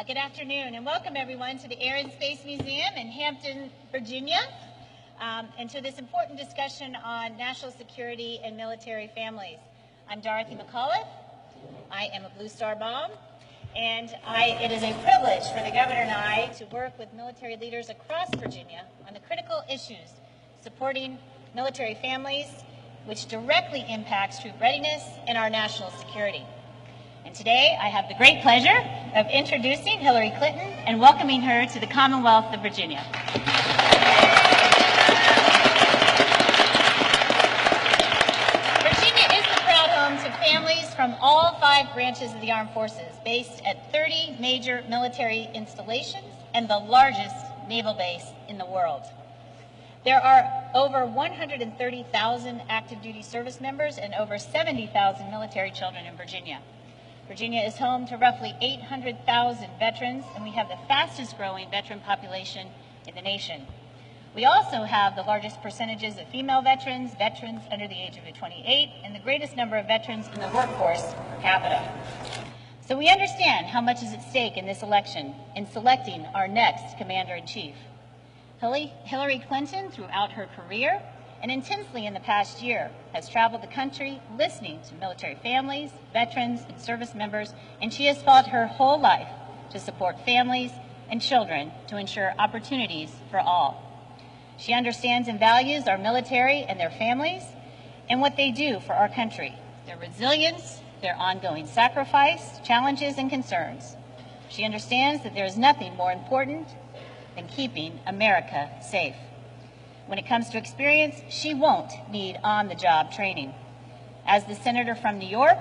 Good afternoon and welcome everyone to the Air and Space Museum in Hampton, Virginia, and to this important discussion on national security and military families. I'm Dorothy McAuliffe. I am a Blue Star mom, and it is a privilege for the governor and I to work with military leaders across Virginia on the critical issues supporting military families, which directly impacts troop readiness and our national security. And today, I have the great pleasure of introducing Hillary Clinton and welcoming her to the Commonwealth of Virginia. Virginia is the proud home to families from all 5 branches of the armed forces, based at 30 major military installations and the largest naval base in the world. There are over 130,000 active duty service members and over 70,000 military children in Virginia. Virginia is home to roughly 800,000 veterans, and we have the fastest growing veteran population in the nation. We also have the largest percentages of female veterans, veterans under the age of 28, and the greatest number of veterans in the workforce per capita. So we understand how much is at stake in this election in selecting our next commander-in-chief. Hillary Clinton, throughout her career, and intensely in the past year, has traveled the country listening to military families, veterans, and service members, and she has fought her whole life to support families and children to ensure opportunities for all. She understands and values our military and their families and what they do for our country, their resilience, their ongoing sacrifice, challenges, and concerns. She understands that there is nothing more important than keeping America safe. When it comes to experience, she won't need on-the-job training. As the senator from New York,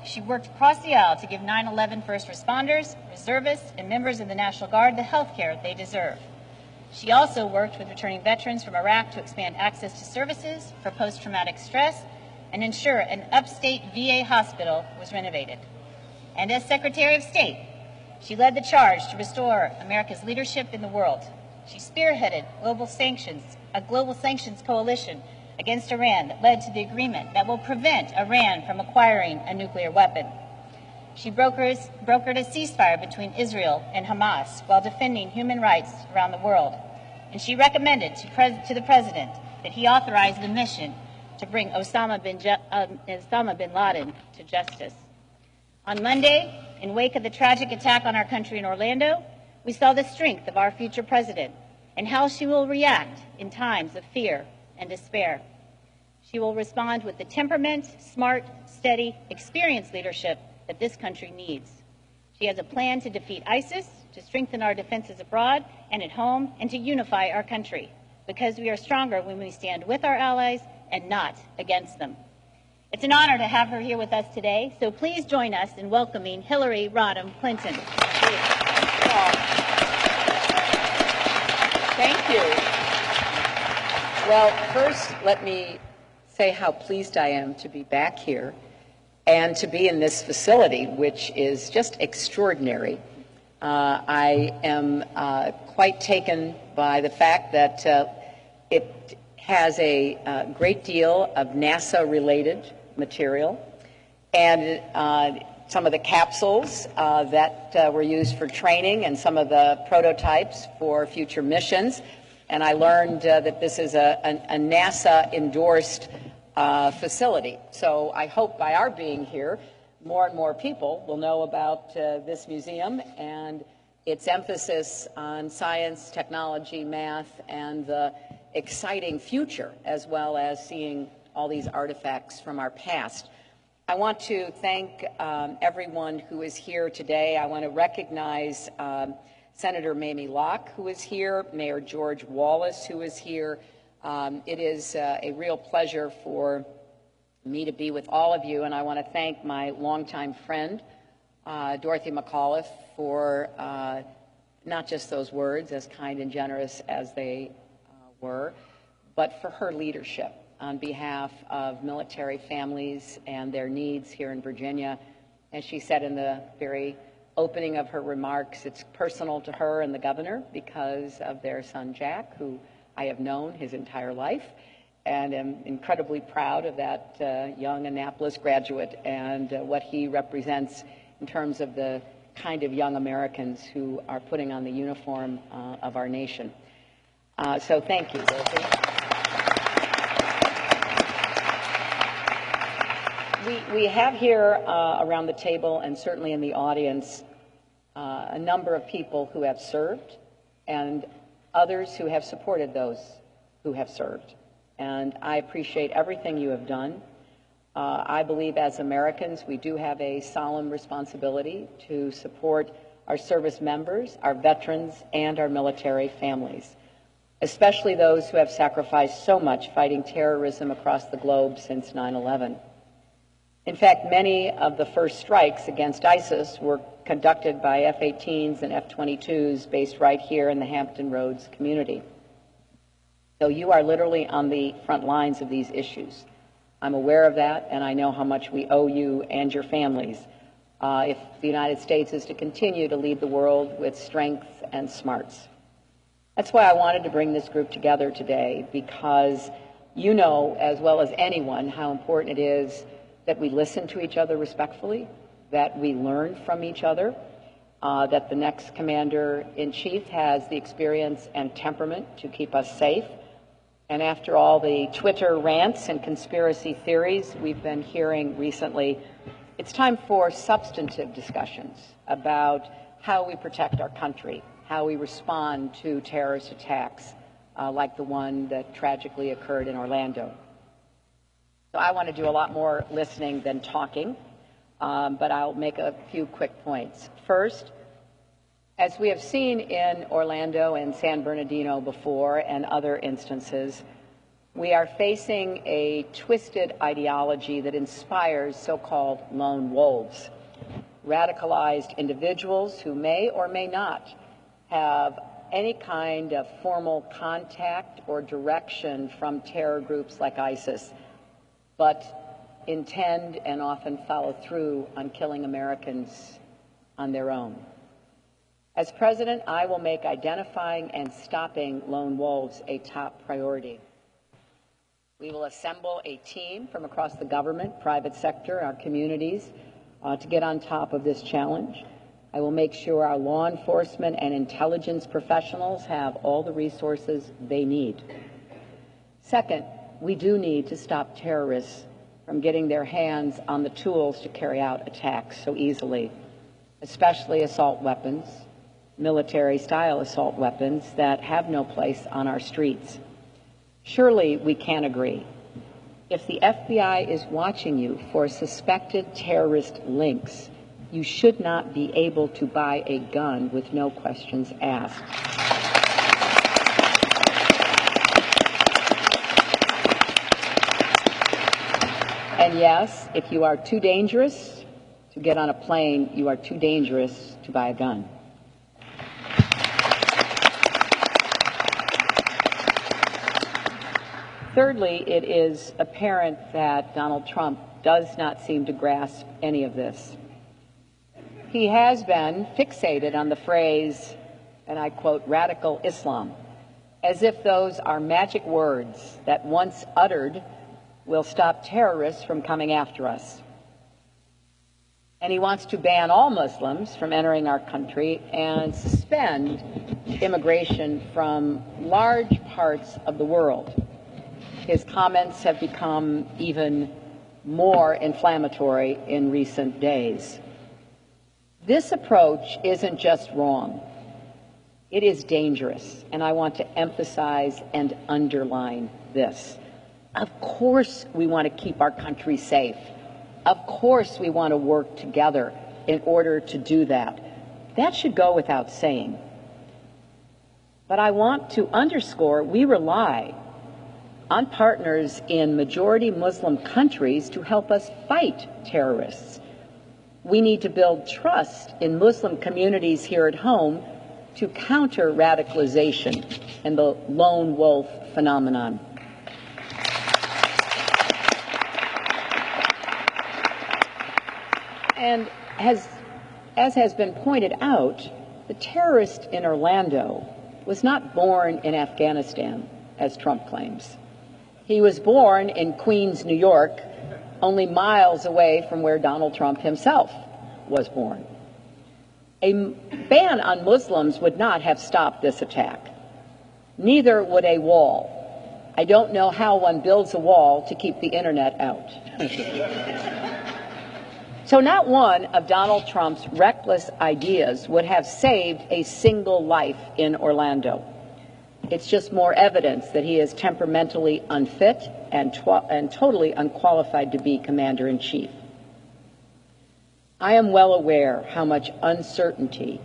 she worked across the aisle to give 9/11 first responders, reservists, and members of the National Guard the health care they deserve. She also worked with returning veterans from Iraq to expand access to services for post-traumatic stress and ensure an upstate VA hospital was renovated. And as Secretary of State, she led the charge to restore America's leadership in the world. She spearheaded a global sanctions coalition against Iran that led to the agreement that will prevent Iran from acquiring a nuclear weapon. She brokered a ceasefire between Israel and Hamas while defending human rights around the world. And she recommended to the president that he authorize the mission to bring Osama bin Laden to justice. On Monday, in wake of the tragic attack on our country in Orlando, we saw the strength of our future president and how she will react in times of fear and despair. She will respond with the temperament, smart, steady, experienced leadership that this country needs. She has a plan to defeat ISIS, to strengthen our defenses abroad and at home, and to unify our country, because we are stronger when we stand with our allies and not against them. It's an honor to have her here with us today, so please join us in welcoming Hillary Rodham Clinton. Thank you. Well, first, let me say how pleased I am to be back here and to be in this facility, which is just extraordinary. I am quite taken by the fact that it has a great deal of NASA-related material, and some of the capsules that were used for training and some of the prototypes for future missions. And I learned that this is a NASA-endorsed facility. So I hope by our being here, more and more people will know about this museum and its emphasis on science, technology, math, and the exciting future, as well as seeing all these artifacts from our past. I want to thank everyone who is here today. I want to recognize Senator Mamie Locke, who is here, Mayor George Wallace, who is here. It is a real pleasure for me to be with all of you, and I want to thank my longtime friend, Dorothy McAuliffe, for not just those words, as kind and generous as they were, but for her leadership on behalf of military families and their needs here in Virginia. As she said in the very opening of her remarks, it's personal to her and the governor because of their son Jack, who I have known his entire life, and am incredibly proud of that young Annapolis graduate and what he represents in terms of the kind of young Americans who are putting on the uniform of our nation. So thank you, Dorothy. We have here around the table and certainly in the audience a number of people who have served and others who have supported those who have served. And I appreciate everything you have done. I believe as Americans, we do have a solemn responsibility to support our service members, our veterans, and our military families, especially those who have sacrificed so much fighting terrorism across the globe since 9/11. In fact, many of the first strikes against ISIS were conducted by F-18s and F-22s based right here in the Hampton Roads community. So you are literally on the front lines of these issues. I'm aware of that, and I know how much we owe you and your families if the United States is to continue to lead the world with strength and smarts. That's why I wanted to bring this group together today, because you know as well as anyone how important it is that we listen to each other respectfully, that we learn from each other, that the next commander-in-chief has the experience and temperament to keep us safe. And after all the Twitter rants and conspiracy theories we've been hearing recently, it's time for substantive discussions about how we protect our country, how we respond to terrorist attacks like the one that tragically occurred in Orlando. So I want to do a lot more listening than talking, but I'll make a few quick points. First, as we have seen in Orlando and San Bernardino before and other instances, we are facing a twisted ideology that inspires so-called lone wolves, radicalized individuals who may or may not have any kind of formal contact or direction from terror groups like ISIS, but intend and often follow through on killing Americans on their own. As president, I will make identifying and stopping lone wolves a top priority. We will assemble a team from across the government, private sector, our communities, to get on top of this challenge. I will make sure our law enforcement and intelligence professionals have all the resources they need. Second, we do need to stop terrorists from getting their hands on the tools to carry out attacks so easily, especially assault weapons, military-style assault weapons that have no place on our streets. Surely we can agree. If the FBI is watching you for suspected terrorist links, you should not be able to buy a gun with no questions asked. And yes, if you are too dangerous to get on a plane, you are too dangerous to buy a gun. Thirdly, it is apparent that Donald Trump does not seem to grasp any of this. He has been fixated on the phrase, and I quote, radical Islam, as if those are magic words that once uttered will stop terrorists from coming after us. And he wants to ban all Muslims from entering our country and suspend immigration from large parts of the world. His comments have become even more inflammatory in recent days. This approach isn't just wrong. It is dangerous, and I want to emphasize and underline this. Of course we want to keep our country safe. Of course we want to work together in order to do that. That should go without saying. But I want to underscore we rely on partners in majority Muslim countries to help us fight terrorists. We need to build trust in Muslim communities here at home to counter radicalization and the lone wolf phenomenon. And as has been pointed out, the terrorist in Orlando was not born in Afghanistan, as Trump claims. He was born in Queens, New York, only miles away from where Donald Trump himself was born. A ban on Muslims would not have stopped this attack. Neither would a wall. I don't know how one builds a wall to keep the internet out. So not one of Donald Trump's reckless ideas would have saved a single life in Orlando. It's just more evidence that he is temperamentally unfit and totally unqualified to be commander-in-chief. I am well aware how much uncertainty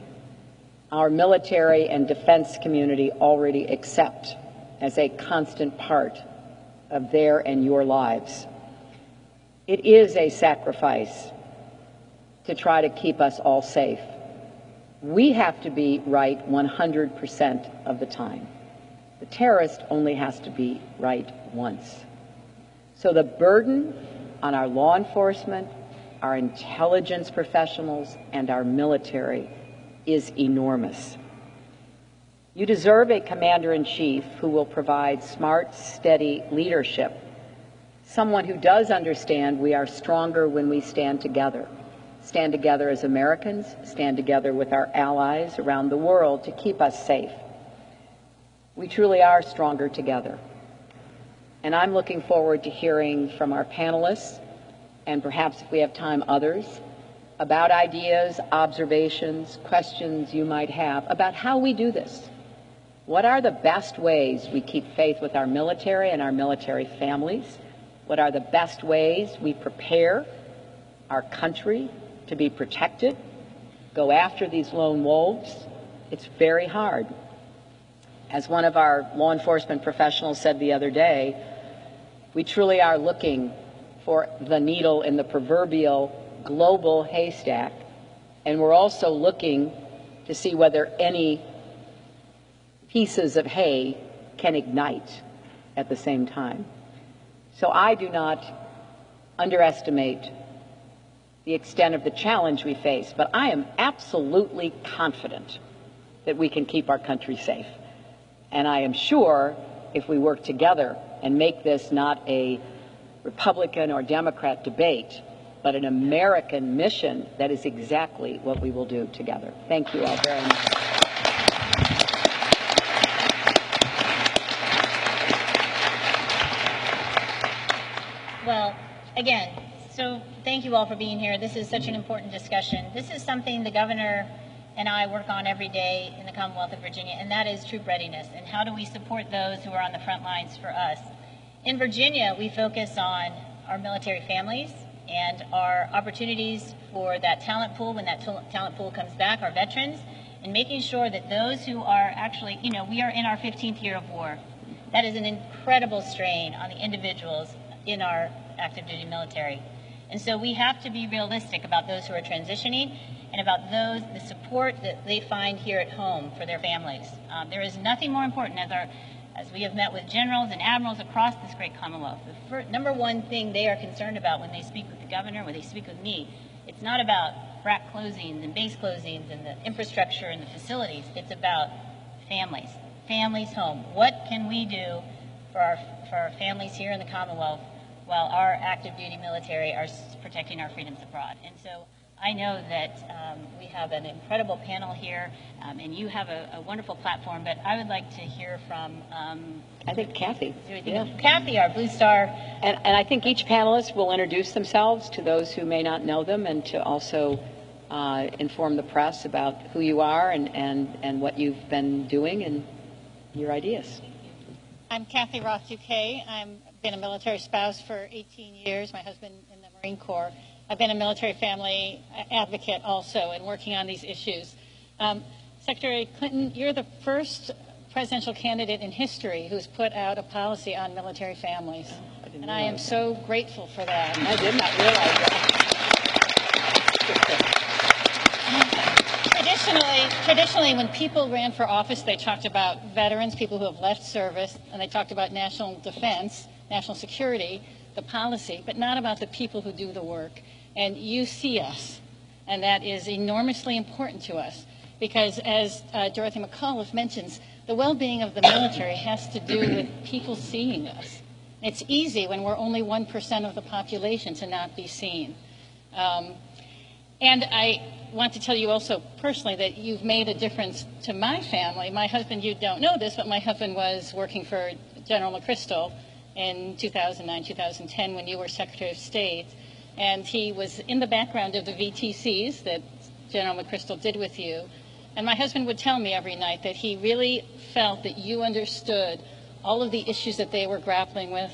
our military and defense community already accept as a constant part of their and your lives. It is a sacrifice to try to keep us all safe. We have to be right 100% of the time. The terrorist only has to be right once. So the burden on our law enforcement, our intelligence professionals, and our military is enormous. You deserve a commander-in-chief who will provide smart, steady leadership, someone who does understand we are stronger when we stand together as Americans, stand together with our allies around the world to keep us safe. We truly are stronger together. And I'm looking forward to hearing from our panelists, and perhaps if we have time, others, about ideas, observations, questions you might have about how we do this. What are the best ways we keep faith with our military and our military families? What are the best ways we prepare our country to be protected, go after these lone wolves? It's very hard. As one of our law enforcement professionals said the other day, we truly are looking for the needle in the proverbial global haystack, and we're also looking to see whether any pieces of hay can ignite at the same time. So I do not underestimate the extent of the challenge we face, but I am absolutely confident that we can keep our country safe. And I am sure if we work together and make this not a Republican or Democrat debate, but an American mission, that is exactly what we will do together. Thank you all very much. Well, again, so thank you all for being here. This is such an important discussion. This is something the governor and I work on every day in the Commonwealth of Virginia, and that is troop readiness. And how do we support those who are on the front lines for us? In Virginia, we focus on our military families and our opportunities for that talent pool when that talent pool comes back, our veterans, and making sure that those who are actually, we are in our 15th year of war. That is an incredible strain on the individuals in our active duty military. And so we have to be realistic about those who are transitioning and about the support that they find here at home for their families. There is nothing more important, as we have met with generals and admirals across this great Commonwealth. The number one thing they are concerned about when they speak with the governor, when they speak with me, it's not about frac closings and base closings and the infrastructure and the facilities. It's about families home. What can we do for our families here in the Commonwealth while our active duty military are protecting our freedoms abroad? And so I know that we have an incredible panel here, and you have a wonderful platform, but I would like to hear from... I think Kathy. Kathy, our Blue Star. And I think each panelist will introduce themselves to those who may not know them, and to also inform the press about who you are and what you've been doing and your ideas. I'm Kathy Roth, UK. I've been a military spouse for 18 years, my husband in the Marine Corps. I've been a military family advocate also and working on these issues. Secretary Clinton, you're the first presidential candidate in history who's put out a policy on military families. And I am so grateful for that. I did not realize that. Traditionally, when people ran for office, they talked about veterans, people who have left service, and they talked about national defense, national security, the policy, but not about the people who do the work. And you see us, and that is enormously important to us, because as Dorothy McAuliffe mentions, the well-being of the military has to do with people seeing us. It's easy when we're only 1% of the population to not be seen. And want to tell you also personally that you've made a difference to my family. My husband, you don't know this, but my husband was working for General McChrystal in 2009, 2010 when you were Secretary of State. And he was in the background of the VTCs that General McChrystal did with you. And my husband would tell me every night that he really felt that you understood all of the issues that they were grappling with,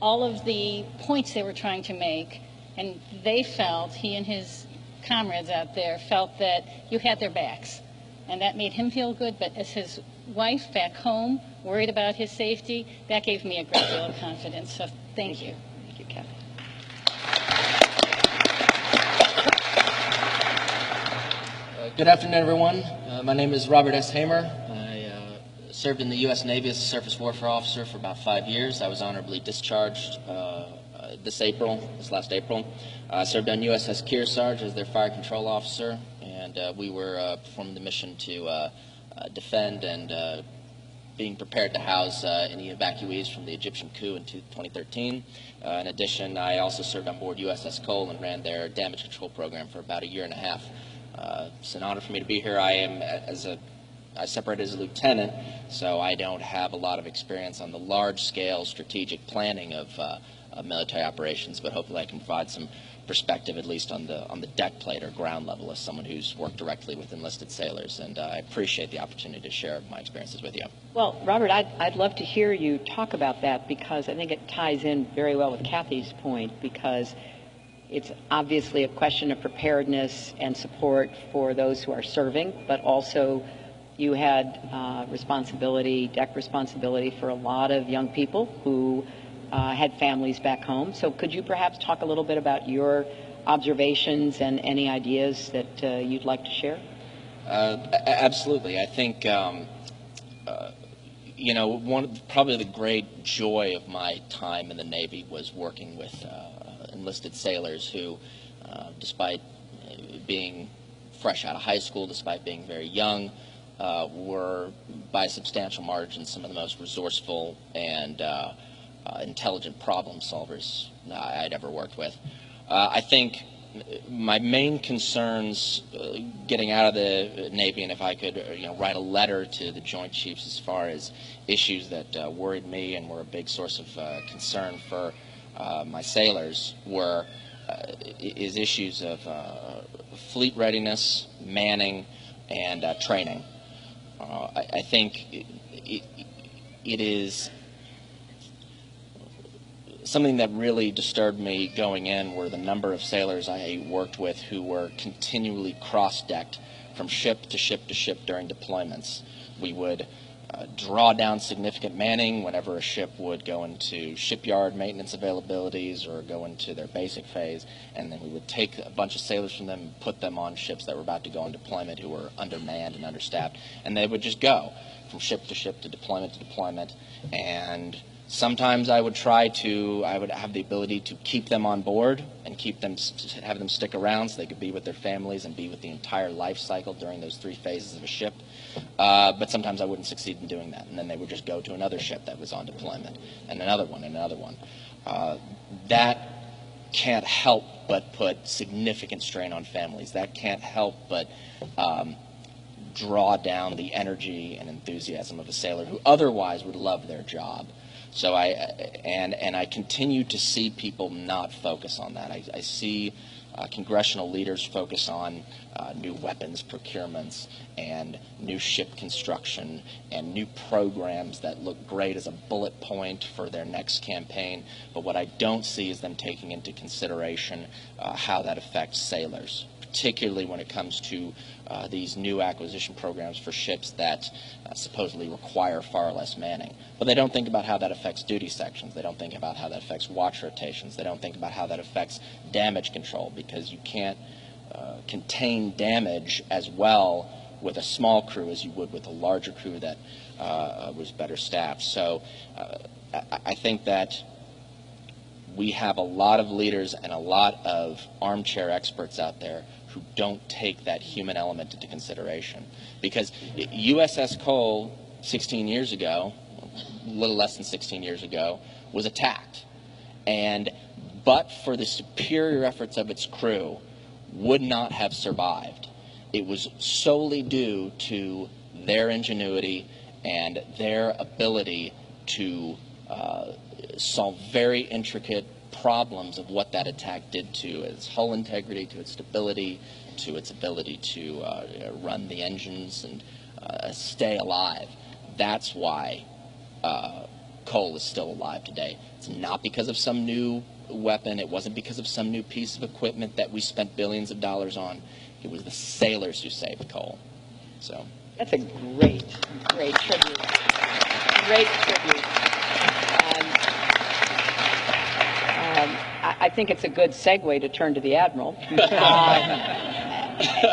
all of the points they were trying to make. And they felt, he and his comrades out there felt that you had their backs. And that made him feel good. But as his wife back home, worried about his safety, that gave me a great deal of confidence. So thank you. Thank you, Kathy. Good afternoon, everyone. My name is Robert S. Hamer. I served in the U.S. Navy as a surface warfare officer for about 5 years. I was honorably discharged this last April. I served on USS Kearsarge as their fire control officer, and we were performing the mission to defend and being prepared to house any evacuees from the Egyptian coup in 2013. In addition, I also served on board USS Cole and ran their damage control program for about a year and a half. It's an honor for me to be here. I separated as a lieutenant, so I don't have a lot of experience on the large-scale strategic planning of military operations, but hopefully I can provide some perspective, at least on the deck plate or ground level, as someone who's worked directly with enlisted sailors. And I appreciate the opportunity to share my experiences with you. Well, Robert, I'd love to hear you talk about that, because I think it ties in very well with Kathy's point, because it's obviously a question of preparedness and support for those who are serving, but also you had deck responsibility for a lot of young people who had families back home. So could you perhaps talk a little bit about your observations and any ideas that you'd like to share? Absolutely. I think, probably the great joy of my time in the Navy was working with enlisted sailors who, despite being fresh out of high school, despite being very young, were by a substantial margin some of the most resourceful and intelligent problem solvers I'd ever worked with. I think my main concerns getting out of the Navy, and if I could write a letter to the Joint Chiefs as far as issues that worried me and were a big source of concern for my sailors, is issues of fleet readiness, manning, and training. I think it is something that really disturbed me going in were the number of sailors I worked with who were continually cross-decked from ship to ship to ship during deployments. We would draw down significant manning whenever a ship would go into shipyard maintenance availabilities or go into their basic phase, and then we would take a bunch of sailors from them and put them on ships that were about to go on deployment who were undermanned and understaffed, and they would just go from ship to ship to deployment, and sometimes I would have the ability to keep them on board and have them stick around so they could be with their families and be with the entire life cycle during those 3 phases of a ship. But sometimes I wouldn't succeed in doing that, and then they would just go to another ship that was on deployment, and another one, and another one. That can't help but put significant strain on families. That can't help but draw down the energy and enthusiasm of a sailor who otherwise would love their job. So I continue to see people not focus on that. I see congressional leaders focus on new weapons procurements and new ship construction and new programs that look great as a bullet point for their next campaign. But what I don't see is them taking into consideration how that affects sailors, particularly when it comes to these new acquisition programs for ships that supposedly require far less manning. But they don't think about how that affects duty sections. They don't think about how that affects watch rotations. They don't think about how that affects damage control, because you can't contain damage as well with a small crew as you would with a larger crew that was better staffed. So I think that we have a lot of leaders and a lot of armchair experts out there who don't take that human element into consideration. Because USS Cole 16 years ago, a little less than 16 years ago, was attacked. But for the superior efforts of its crew, would not have survived. it was solely due to their ingenuity and their ability to solve very intricate problems of what that attack did to its hull integrity, to its stability, to its ability to run the engines and stay alive. That's why coal is still alive today. It's not because of some new weapon. It wasn't because of some new piece of equipment that we spent billions of dollars on. It was the sailors who saved coal. So that's a great tribute. Great tribute. I think it's a good segue to turn to the Admiral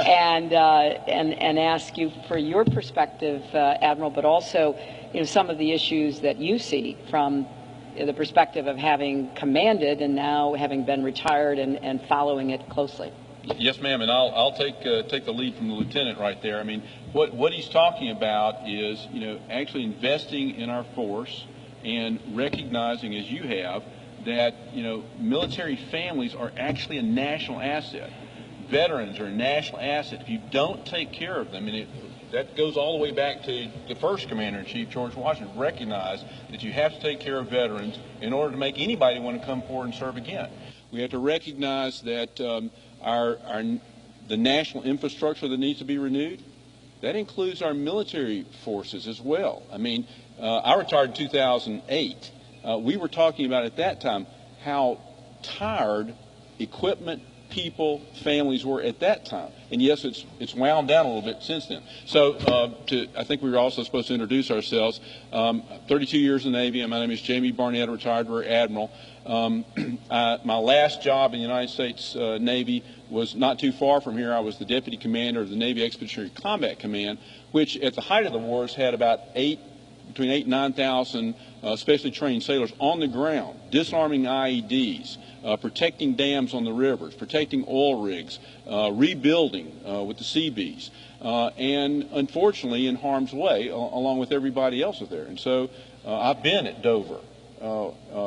and ask you for your perspective, Admiral, but also, some of the issues that you see from the perspective of having commanded and now having been retired and following it closely. Yes, ma'am, and I'll take the lead from the lieutenant right there. I mean, what he's talking about is, actually investing in our force and recognizing, as you have, that, military families are actually a national asset. Veterans are a national asset. If you don't take care of them, and that goes all the way back to the first Commander-in-Chief, George Washington, recognized that you have to take care of veterans in order to make anybody want to come forward and serve again. We have to recognize that the national infrastructure that needs to be renewed, that includes our military forces as well. I mean, I retired in 2008. We were talking about at that time how tired equipment, people, families were at that time. And yes, it's wound down a little bit since then. So I think we were also supposed to introduce ourselves. 32 years in the Navy, and my name is Jamie Barnett, retired Rear Admiral. My last job in the United States Navy was not too far from here. I was the Deputy Commander of the Navy Expeditionary Combat Command, which at the height of the wars had about between 8,000 and 9,000 specially trained sailors on the ground, disarming IEDs, protecting dams on the rivers, protecting oil rigs, rebuilding with the Seabees, and unfortunately in harm's way along with everybody else there. And so I've been at Dover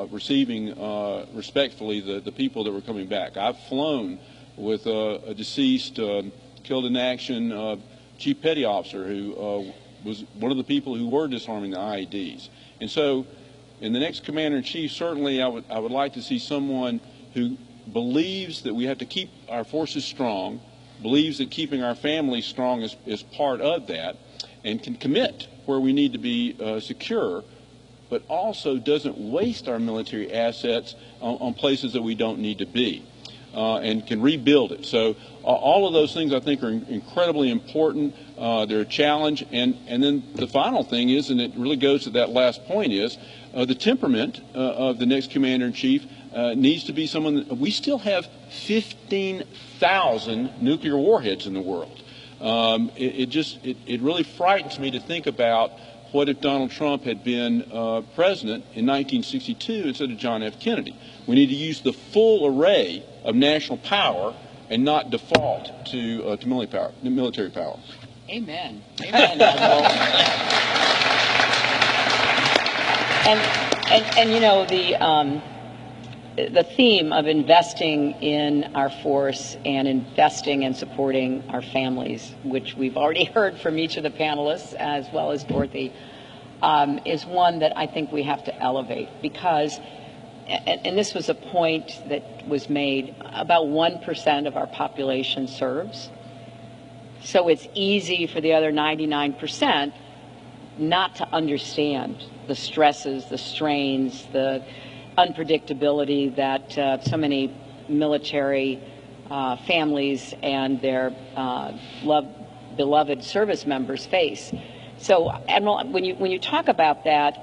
receiving respectfully the people that were coming back. I've flown with a deceased, killed in action Chief Petty Officer who was one of the people who were disarming the IEDs. And so in the next Commander-in-Chief, certainly I would like to see someone who believes that we have to keep our forces strong, believes that keeping our families strong is part of that, and can commit where we need to be secure, but also doesn't waste our military assets on places that we don't need to be. And can rebuild it. So all of those things I think are incredibly important. They're a challenge. And then the final thing is, and it really goes to that last point, is the temperament of the next Commander-in-Chief needs to be someone that we still have 15,000 nuclear warheads in the world. It really frightens me to think about what if Donald Trump had been president in 1962 instead of John F. Kennedy. We need to use the full array of national power and not default to military power. Amen. Amen, Admiral. The theme of investing in our force and investing and supporting our families, which we've already heard from each of the panelists as well as Dorothy, is one that I think we have to elevate because, and this was a point that was made, about 1% of our population serves. So it's easy for the other 99% not to understand the stresses, the strains, the unpredictability that so many military families and their beloved service members face. So, Admiral, when you talk about that,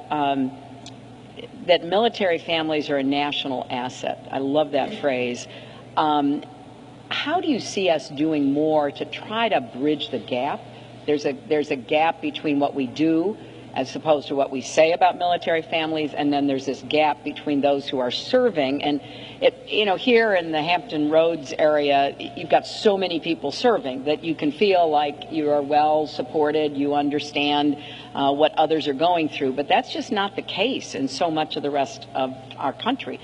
that military families are a national asset, I love that phrase. How do you see us doing more to try to bridge the gap? There's a gap between what we do as opposed to what we say about military families, and then there's this gap between those who are serving. And here in the Hampton Roads area, you've got so many people serving that you can feel like you are well supported, you understand what others are going through, but that's just not the case in so much of the rest of our country.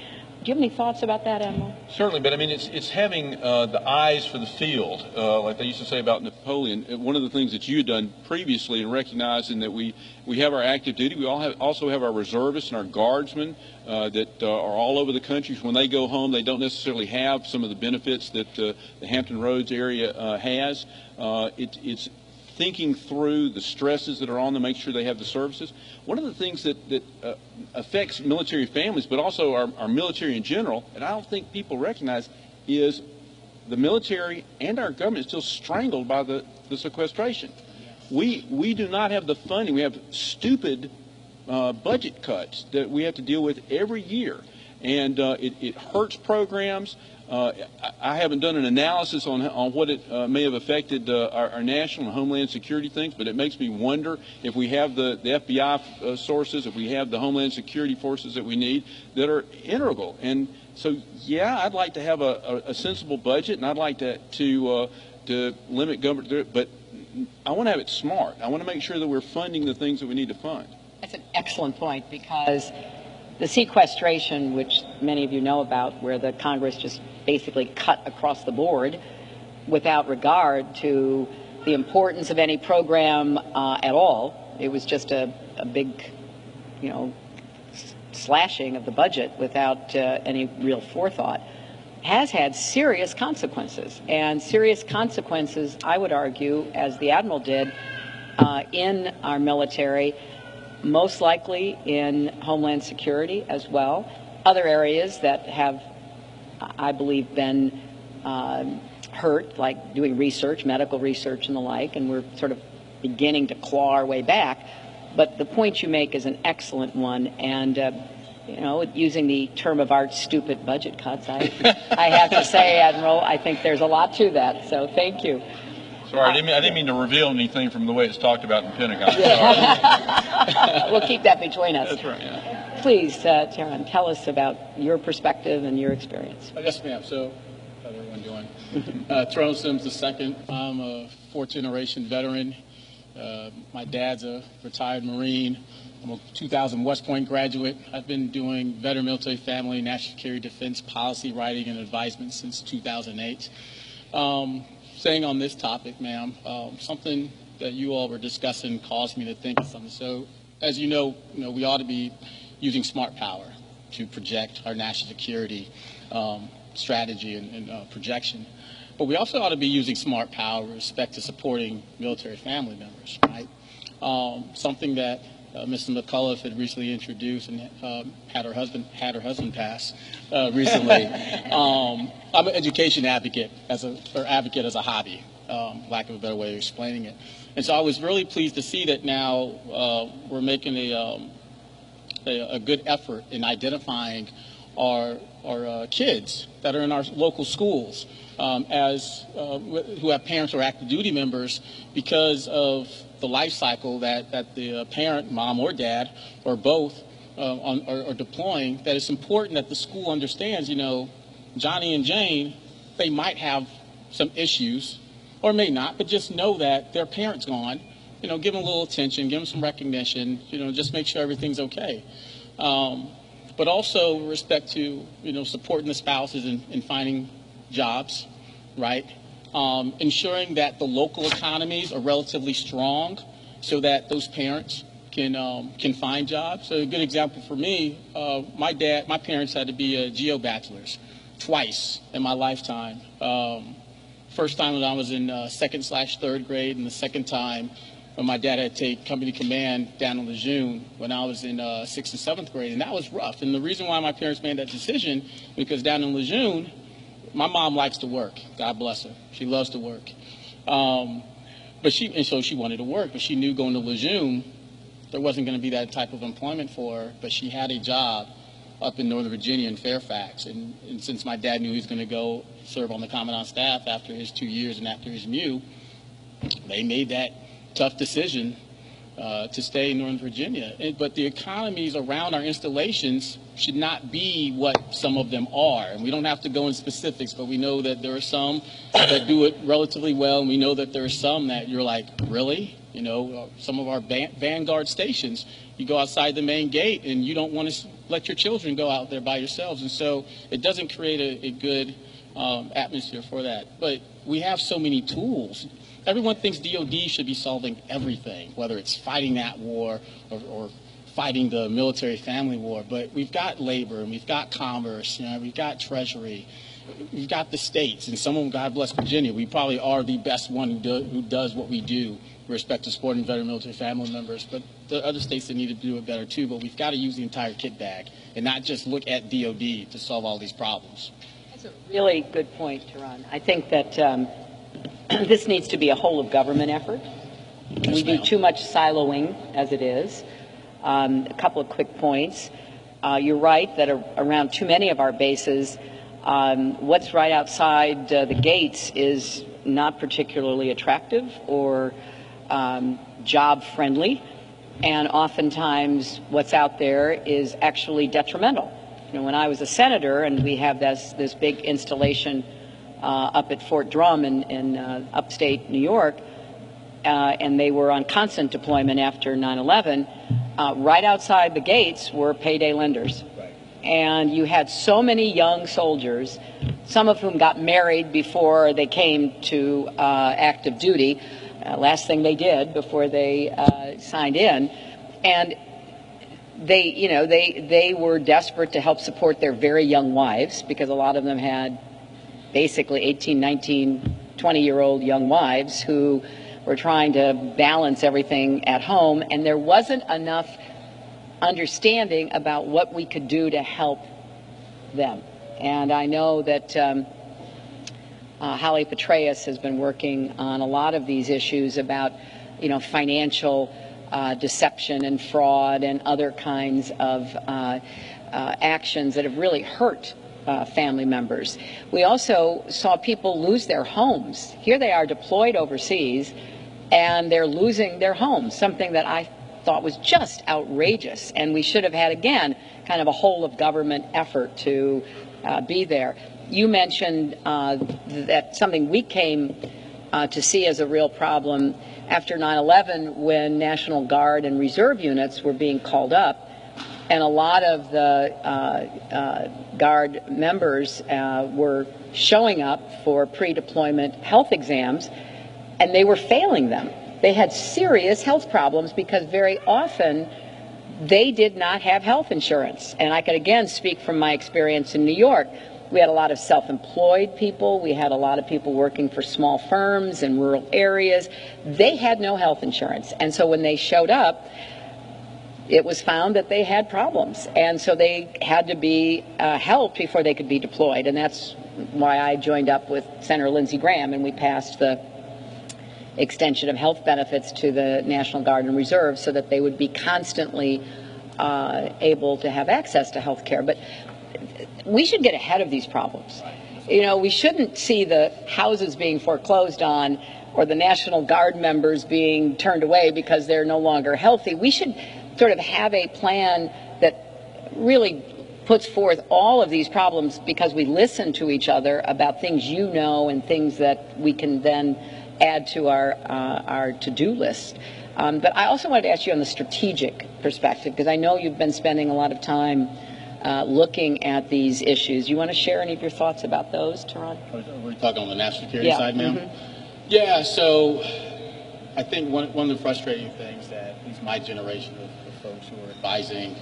you have any thoughts about that, Admiral? Certainly, but I mean, it's having the eyes for the field, like they used to say about Napoleon. One of the things that you had done previously in recognizing that we have our active duty, we also have our reservists and our guardsmen that are all over the country. When they go home, they don't necessarily have some of the benefits that the Hampton Roads area has. It's thinking through the stresses that are on them, make sure they have the services. One of the things that affects military families, but also our military in general, and I don't think people recognize, is the military and our government is still strangled by the sequestration. We do not have the funding. We have stupid budget cuts that we have to deal with every year, and it hurts programs. I haven't done an analysis on what it may have affected our national and homeland security things, but it makes me wonder if we have the FBI sources, if we have the homeland security forces that we need that are integral. And so, yeah, I'd like to have a sensible budget, and I'd like to limit government, but I want to have it smart. I want to make sure that we're funding the things that we need to fund. That's an excellent point, because the sequestration, which many of you know about, where the Congress just basically cut across the board without regard to the importance of any program at all. It was just a big, slashing of the budget without any real forethought, has had serious consequences. And serious consequences, I would argue, as the Admiral did, in our military, most likely in Homeland Security as well. Other areas that have, I believe, been hurt, like doing research, medical research and the like, and we're sort of beginning to claw our way back. But the point you make is an excellent one, and using the term of art, stupid budget cuts, I have to say, Admiral, I think there's a lot to that, so thank you. Sorry, I didn't mean to reveal anything from the way it's talked about in the Pentagon. We'll keep that between us. That's right. Yeah. Please, Taron, tell us about your perspective and your experience. Yes, ma'am. So, how's everyone doing? Tyrone Sims II. I'm a fourth-generation veteran. My dad's a retired Marine. I'm a 2000 West Point graduate. I've been doing veteran military family, national security defense policy writing and advisement since 2008. Staying on this topic, ma'am, something that you all were discussing caused me to think of something. So, as you know, we ought to be using smart power to project our national security strategy and projection. But we also ought to be using smart power with respect to supporting military family members, right? Something that Mrs. McCullough had recently introduced and had her husband pass recently. I'm an education advocate as a hobby, lack of a better way of explaining it. And so I was really pleased to see that now we're making a good effort in identifying our kids that are in our local schools who have parents or active duty members, because of the life cycle that the parent, mom or dad, or both are deploying, that it's important that the school understands, Johnny and Jane, they might have some issues, or may not, but just know that their parent's gone. Give them a little attention, give them some recognition, just make sure everything's okay. But also with respect to, supporting the spouses in finding jobs, right? Ensuring that the local economies are relatively strong so that those parents can find jobs. So a good example for me, my parents had to be geo bachelors twice in my lifetime. First time when I was in second/third grade, and the second time when my dad had to take company command down in Lejeune when I was in 6th and 7th grade, and that was rough. And the reason why my parents made that decision, because down in Lejeune, my mom likes to work. God bless her. She loves to work. So she wanted to work, but she knew going to Lejeune, there wasn't going to be that type of employment for her, but she had a job up in Northern Virginia in Fairfax. And since my dad knew he was going to go serve on the commandant's staff after his 2 years and after his MU, they made that tough decision to stay in Northern Virginia. But the economies around our installations should not be what some of them are. And we don't have to go in specifics, but we know that there are some that do it relatively well, and we know that there are some that you're like, really? You know, some of our Vanguard stations, you go outside the main gate and you don't want to let your children go out there by yourselves. And so it doesn't create a good atmosphere for that. But we have so many tools. Everyone thinks DOD should be solving everything, whether it's fighting that war or fighting the military family war. But we've got labor and we've got commerce, you know, we've got treasury, we've got the states, and some of them, God bless Virginia, we probably are the best one who does what we do with respect to supporting veteran military family members. But the other states that need to do it better too. But we've got to use the entire kit bag and not just look at DOD to solve all these problems. That's a really good point, Tehran. I think that this needs to be a whole of government effort. Yes, we do ma'am. too much siloing as it is. A couple of quick points. You're right that around too many of our bases, what's right outside the gates is not particularly attractive or job friendly, and oftentimes what's out there is actually detrimental. You know, when I was a senator and we have this big installation up at Fort Drum in upstate New York, and they were on constant deployment after 9/11, right outside the gates were payday lenders. Right. And you had so many young soldiers, some of whom got married before they came to active duty, last thing they did before they signed in, and they were desperate to help support their very young wives, because a lot of them had basically 18, 19, 20-year-old young wives who were trying to balance everything at home, and there wasn't enough understanding about what we could do to help them. And I know that Holly Petraeus has been working on a lot of these issues about, financial deception and fraud and other kinds of actions that have really hurt family members. We also saw people lose their homes. Here they are deployed overseas, and they're losing their homes, something that I thought was just outrageous. And we should have had, again, kind of a whole of government effort to be there. You mentioned that something we came to see as a real problem after 9/11, when National Guard and Reserve units were being called up, and a lot of the Guard members were showing up for pre-deployment health exams, and they were failing them. They had serious health problems because very often they did not have health insurance. And I could again speak from my experience in New York. We had a lot of self-employed people. We had a lot of people working for small firms in rural areas. They had no health insurance. And so when they showed up, it was found that they had problems. And so they had to be helped before they could be deployed. And that's why I joined up with Senator Lindsey Graham, and we passed the extension of health benefits to the National Guard and Reserve so that they would be constantly able to have access to health care. But we should get ahead of these problems. We shouldn't see the houses being foreclosed on or the National Guard members being turned away because they're no longer healthy. We should sort of have a plan that really puts forth all of these problems, because we listen to each other about things and things that we can then add to our to-do list. But I also wanted to ask you on the strategic perspective, because I know you've been spending a lot of time looking at these issues. You want to share any of your thoughts about those, Tehran? We're talking on the national security side, ma'am? Mm-hmm. Yeah, so I think one of the frustrating things that at least my generation of folks who are advising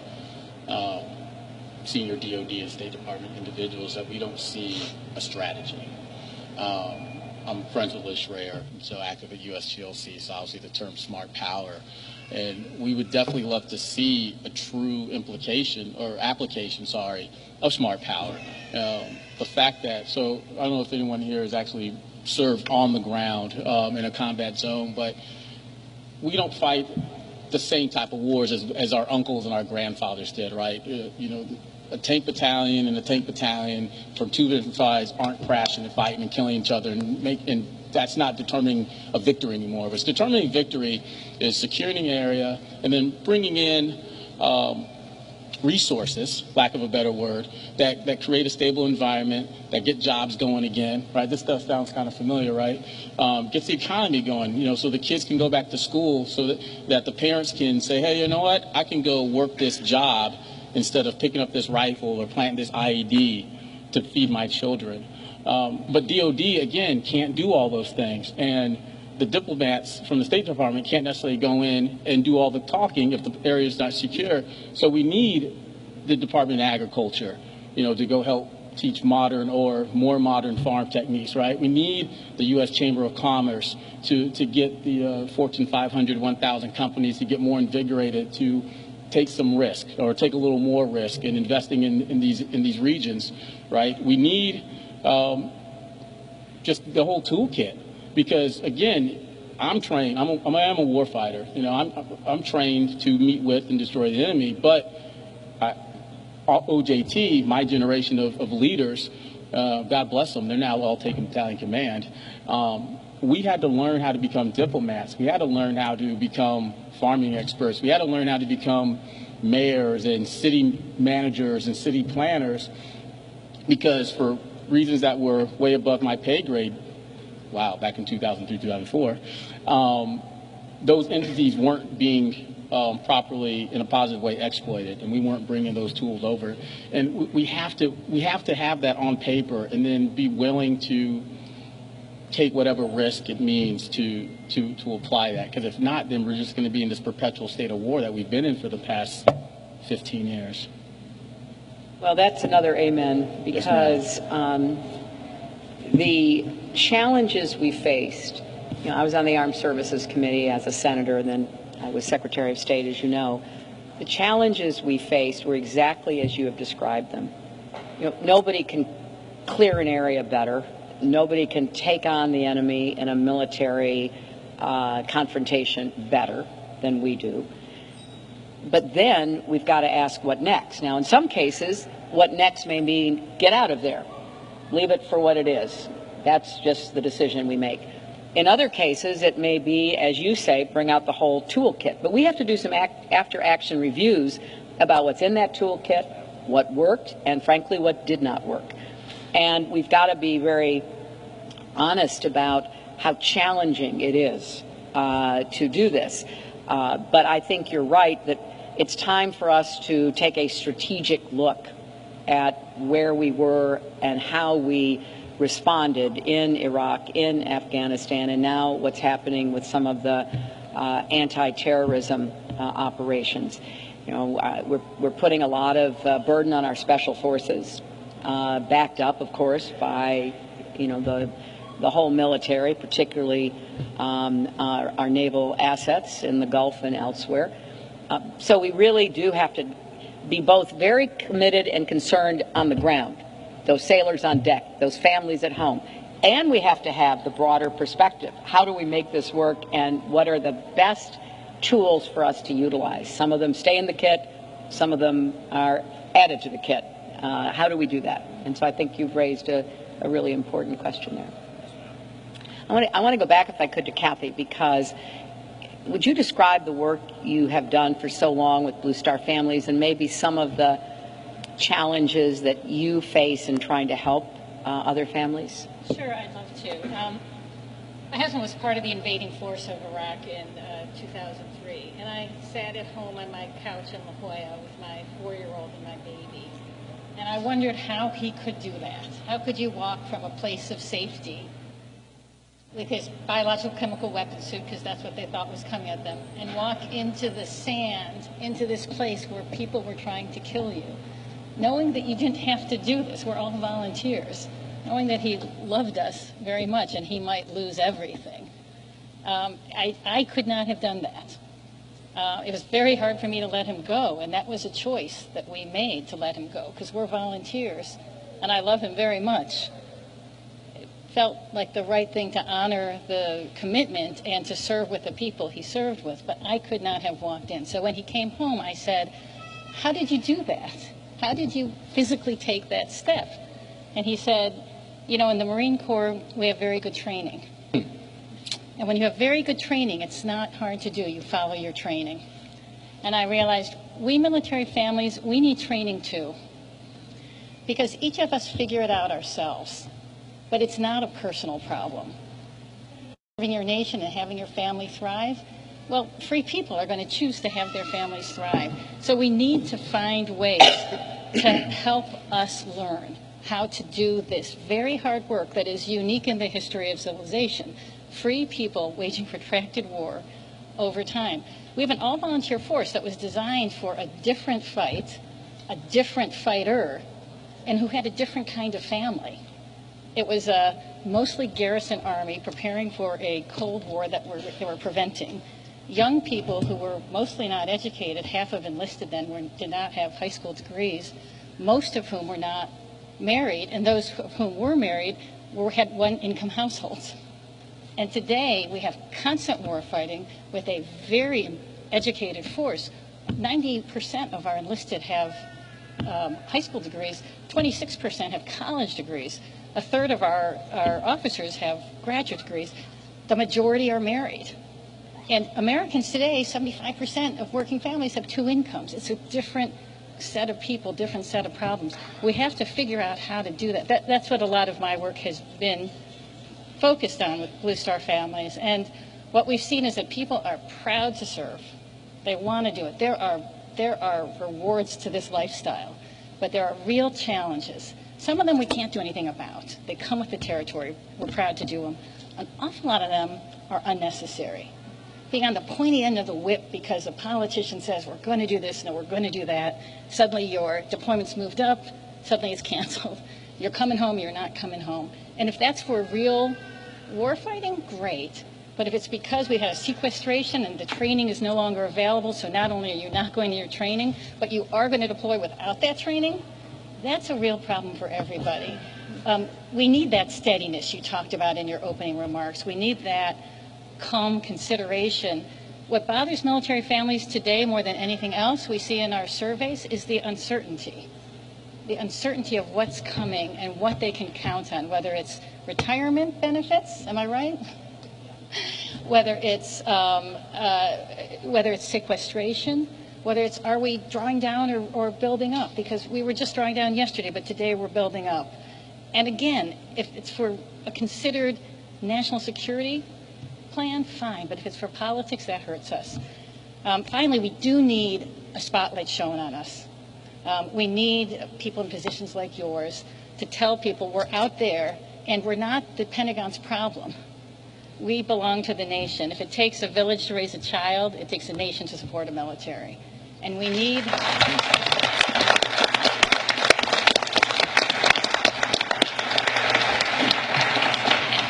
senior DOD and State Department individuals, that we don't see a strategy. I'm friends with Liz Schreier, so active at USGLC, so obviously the term smart power. And we would definitely love to see a true application of smart power. The fact that, so I don't know if anyone here has actually served on the ground in a combat zone, but we don't fight the same type of wars as our uncles and our grandfathers did, right? A tank battalion and a tank battalion from two different sides aren't crashing and fighting and killing each other and that's not determining a victory anymore. What's determining victory is securing an area and then bringing in resources, lack of a better word, that create a stable environment, that get jobs going again, right? This stuff sounds kind of familiar, right? Gets the economy going, you know, so the kids can go back to school, so that the parents can say, hey, you know what? I can go work this job instead of picking up this rifle or planting this IED to feed my children. But DOD, again, can't do all those things. And the diplomats from the State Department can't necessarily go in and do all the talking if the area is not secure. So we need the Department of Agriculture, you know, to go help teach modern or more modern farm techniques, right? We need the U.S. Chamber of Commerce to get the Fortune 500, 1,000 companies to get more invigorated to take some risk or take a little more risk in investing in these regions, right? We need just the whole toolkit. Because again, I'm trained. I'm a war fighter. You know, I'm trained to meet with and destroy the enemy. But OJT, my generation of leaders, God bless them, they're now all taking battalion command. We had to learn how to become diplomats. We had to learn how to become farming experts. We had to learn how to become mayors and city managers and city planners, because for reasons that were way above my pay grade. Wow, back in 2003, 2004, those entities weren't being properly, in a positive way, exploited, and we weren't bringing those tools over. And we have to have that on paper, and then be willing to take whatever risk it means to apply that. Because if not, then we're just going to be in this perpetual state of war that we've been in for the past 15 years. Well, that's another amen, because the challenges we faced, you know, I was on the Armed Services Committee as a senator, and then I was Secretary of State, as you know. The challenges we faced were exactly as you have described them. You know, nobody can clear an area better. Nobody can take on the enemy in a military confrontation better than we do. But then we've got to ask what next. Now, in some cases, what next may mean get out of there. Leave it for what it is. That's just the decision we make. In other cases, it may be, as you say, bring out the whole toolkit. But we have to do some after-action reviews about what's in that toolkit, what worked, and frankly, what did not work. And we've got to be very honest about how challenging it is to do this. But I think you're right that it's time for us to take a strategic look at where we were and how we responded in Iraq, in Afghanistan, and now what's happening with some of the anti-terrorism operations. You know, we're putting a lot of burden on our special forces, backed up, of course, by, you know, the whole military, particularly our naval assets in the Gulf and elsewhere. So we really do have to be both very committed and concerned on the ground, those sailors on deck, those families at home, and we have to have the broader perspective. How do we make this work, and what are the best tools for us to utilize? Some of them stay in the kit, some of them are added to the kit. How do we do that? And so I think you've raised a really important question there. I want to go back, if I could, to Kathy, because would you describe the work you have done for so long with Blue Star Families and maybe some of the challenges that you face in trying to help other families? Sure, I'd love to. My husband was part of the invading force of Iraq in 2003, and I sat at home on my couch in La Jolla with my 4-year-old and my baby, and I wondered how he could do that. How could you walk from a place of safety with his biological chemical weapon suit, because that's what they thought was coming at them, and walk into the sand, into this place where people were trying to kill you, knowing that you didn't have to do this. We're all volunteers, knowing that he loved us very much and he might lose everything. I could not have done that. It was very hard for me to let him go, and that was a choice that we made, to let him go, because we're volunteers, and I love him very much. Felt like the right thing to honor the commitment and to serve with the people he served with, but I could not have walked in. So when he came home, I said, how did you do that? How did you physically take that step? And he said, you know, in the Marine Corps, we have very good training. And when you have very good training, it's not hard to do. You follow your training. And I realized we military families, we need training too. Because each of us figure it out ourselves. But it's not a personal problem. Serving your nation and having your family thrive, well, free people are going to choose to have their families thrive. So we need to find ways to help us learn how to do this very hard work that is unique in the history of civilization. Free people waging protracted war over time. We have an all-volunteer force that was designed for a different fight, a different fighter, and who had a different kind of family. It was a mostly garrison army preparing for a Cold War that they were preventing. Young people who were mostly not educated, half of enlisted then did not have high school degrees, most of whom were not married, and those of whom were married had one-income households. And today we have constant war fighting with a very educated force. 90% of our enlisted have high school degrees, 26% have college degrees. A third of our officers have graduate degrees. The majority are married. And Americans today, 75% of working families have two incomes. It's a different set of people, different set of problems. We have to figure out how to do that. That's what a lot of my work has been focused on with Blue Star families. And what we've seen is that people are proud to serve. They want to do it. There are rewards to this lifestyle, but there are real challenges. Some of them we can't do anything about. They come with the territory. We're proud to do them. An awful lot of them are unnecessary. Being on the pointy end of the whip because a politician says we're going to do this, no, we're going to do that. Suddenly your deployment's moved up, suddenly it's canceled. You're coming home, you're not coming home. And if that's for real war fighting, great. But if it's because we had a sequestration and the training is no longer available, so not only are you not going to your training, but you are going to deploy without that training, that's a real problem for everybody. We need that steadiness you talked about in your opening remarks. We need that calm consideration. What bothers military families today more than anything else we see in our surveys is the uncertainty. The uncertainty of what's coming and what they can count on, whether it's retirement benefits, am I right? Whether it's sequestration, whether it's are we drawing down or building up, because we were just drawing down yesterday, but today we're building up. And again, if it's for a considered national security plan, fine, but if it's for politics, that hurts us. Finally, we do need a spotlight shown on us. We need people in positions like yours to tell people we're out there and we're not the Pentagon's problem. We belong to the nation. If it takes a village to raise a child, it takes a nation to support a military. And we need...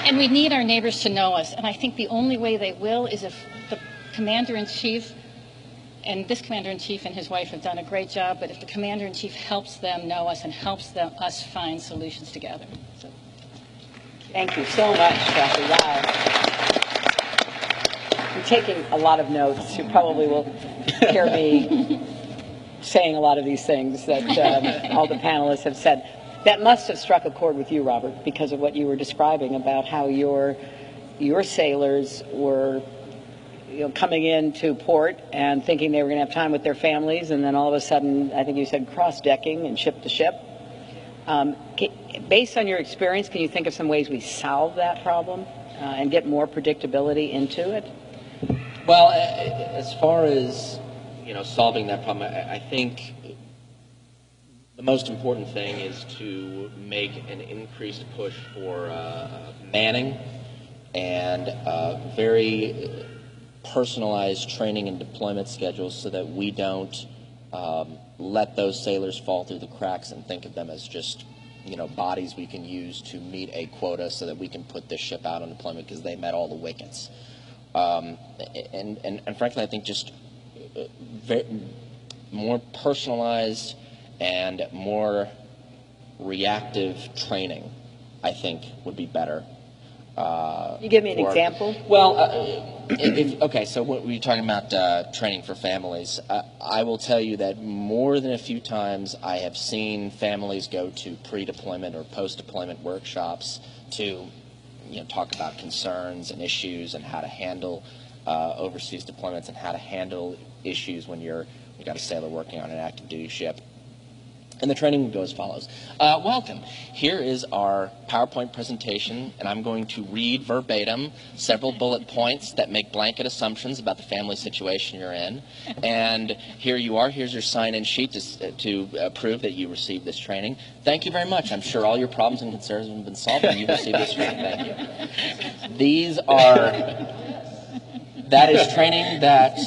And we need our neighbors to know us. And I think the only way they will is if the commander-in-chief, and this commander-in-chief and his wife have done a great job, but if the commander-in-chief helps them know us and helps us find solutions together. So. Thank you so much, Kathy. Wow. I'm taking a lot of notes. You probably will hear me saying a lot of these things that all the panelists have said. That must have struck a chord with you, Robert, because of what you were describing about how your sailors were coming into port and thinking they were going to have time with their families, and then all of a sudden, I think you said cross-decking and ship to ship. Based on your experience, can you think of some ways we solve that problem and get more predictability into it? Well, as far as solving that problem, I think the most important thing is to make an increased push for manning and very personalized training and deployment schedules so that we don't let those sailors fall through the cracks and think of them as just bodies we can use to meet a quota so that we can put this ship out on deployment because they met all the wickets. And frankly, I think just more personalized and more reactive training, I think, would be better. You give me an example? Well, okay, so what were you talking about training for families? I will tell you that more than a few times I have seen families go to pre-deployment or post-deployment workshops to talk about concerns and issues and how to handle overseas deployments and how to handle issues when you've got a sailor working on an active duty ship. And the training would go as follows. Welcome. Here is our PowerPoint presentation, and I'm going to read verbatim several bullet points that make blanket assumptions about the family situation you're in. And here you are. Here's your sign-in sheet to prove that you received this training. Thank you very much. I'm sure all your problems and concerns have been solved, and you've received this training. Thank you. That is training that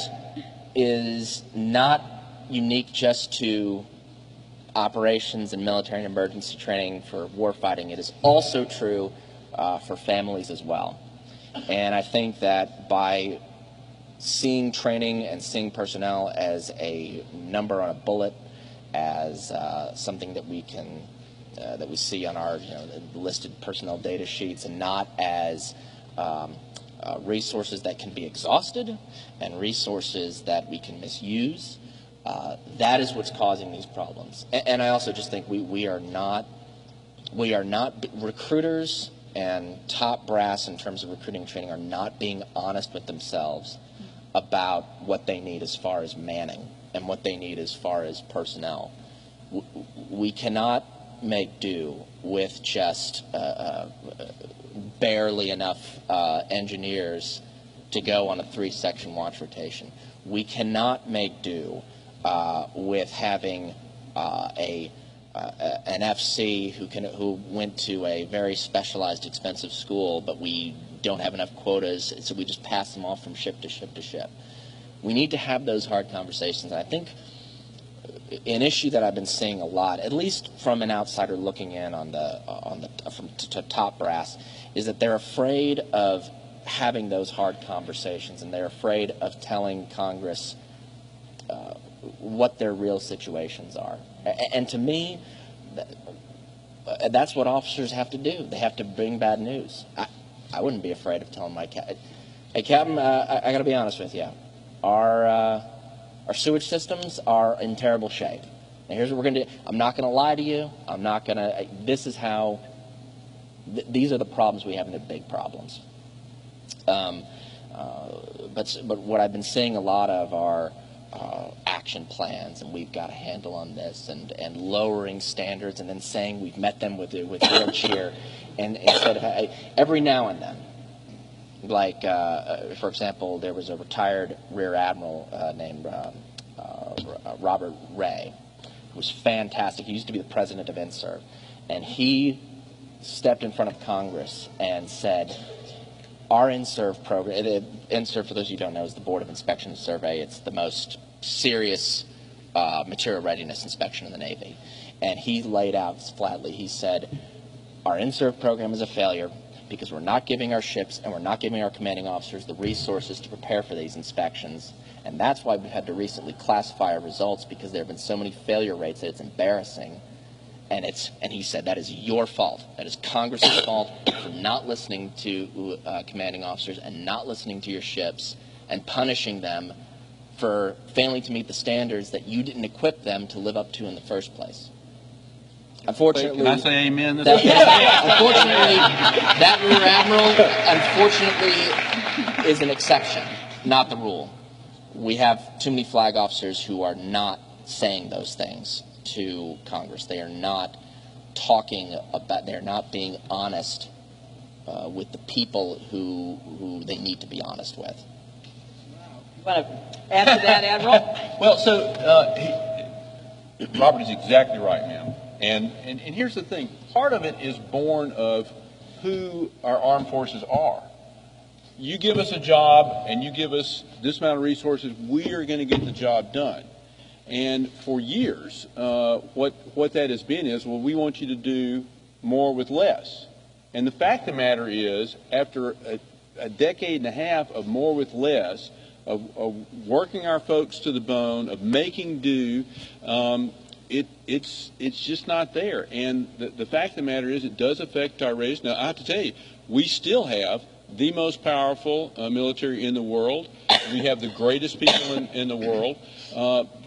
is not unique just to operations and military and emergency training for warfighting. It is also true for families as well. And I think that by seeing training and seeing personnel as a number on a bullet, as something that we can that we see on our listed personnel data sheets, and not as resources that can be exhausted and resources that we can misuse. That is what's causing these problems. And I also just think we are not recruiters, and top brass in terms of recruiting and training are not being honest with themselves about what they need as far as manning and what they need as far as personnel. We cannot make do with just barely enough engineers to go on a 3-section watch rotation. We cannot make do with having an FC who went to a very specialized, expensive school, but we don't have enough quotas, so we just pass them off from ship to ship to ship. We need to have those hard conversations. And I think an issue that I've been seeing a lot, at least from an outsider looking in to top brass, is that they're afraid of having those hard conversations, and they're afraid of telling Congress what their real situations are. And to me, that's what officers have to do. They have to bring bad news. I wouldn't be afraid of telling my captain, hey, Captain, I got to be honest with you. Our sewage systems are in terrible shape. Now, here's what we're going to do. I'm not going to lie to you. I'm not going to. This is how. These are the problems we have, and they're big problems. But what I've been seeing a lot of are action plans, and we've got a handle on this, and lowering standards, and then saying we've met them with real cheer, and instead of every now and then, like for example, there was a retired Rear Admiral named Robert Ray, who was fantastic. He used to be the president of INSERV, and he stepped in front of Congress and said, our INSERV program, INSERV, for those of you who don't know, is the Board of Inspection and Survey. It's the most serious material readiness inspection in the Navy. And he laid out flatly, he said, our INSERV program is a failure because we're not giving our ships and we're not giving our commanding officers the resources to prepare for these inspections. And that's why we've had to recently classify our results, because there have been so many failure rates that it's embarrassing. And he said, that is your fault. That is Congress's fault for not listening to commanding officers and not listening to your ships and punishing them for failing to meet the standards that you didn't equip them to live up to in the first place. Unfortunately, can I say amen? Unfortunately, that Rear Admiral, unfortunately, is an exception, not the rule. We have too many flag officers who are not saying those things to Congress. They are not talking about, they're not being honest with the people who they need to be honest with. You want to add to that, Admiral? Well, so Robert is exactly right, ma'am. And here's the thing. Part of it is born of who our armed forces are. You give us a job and you give us this amount of resources, we are going to get the job done. And for years, what that has been is, well, we want you to do more with less. And the fact of the matter is, after a decade and a half of more with less, of working our folks to the bone, of making do, it's just not there. And the fact of the matter is, it does affect our race. Now, I have to tell you, we still have the most powerful military in the world. We have the greatest people in the world.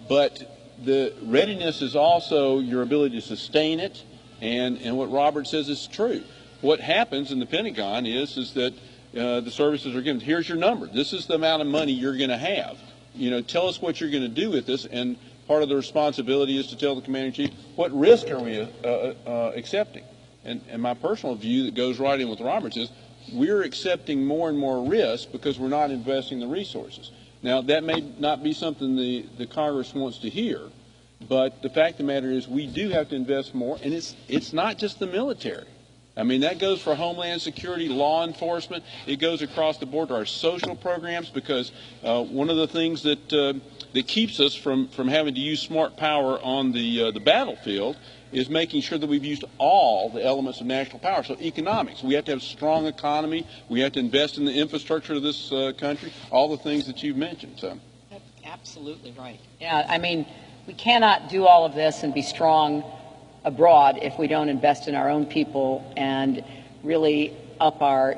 But the readiness is also your ability to sustain it. And what Robert says is true. what happens in the Pentagon is that the services are given, here's your number. This is the amount of money you're going to have. Tell us what you're going to do with this. And part of the responsibility is to tell the commander-in-chief, what risk are we accepting? And my personal view that goes right in with Robert's is we're accepting more and more risk because we're not investing the resources. Now, that may not be something the Congress wants to hear, but the fact of the matter is we do have to invest more, and it's not just the military. I mean, that goes for Homeland Security, law enforcement. It goes across the board to our social programs, because one of the things that keeps us from having to use smart power on the battlefield is making sure that we've used all the elements of national power. So economics, we have to have a strong economy. We have to invest in the infrastructure of this country, all the things that you've mentioned. So, that's absolutely right. Yeah, I mean, we cannot do all of this and be strong abroad if we don't invest in our own people and really up our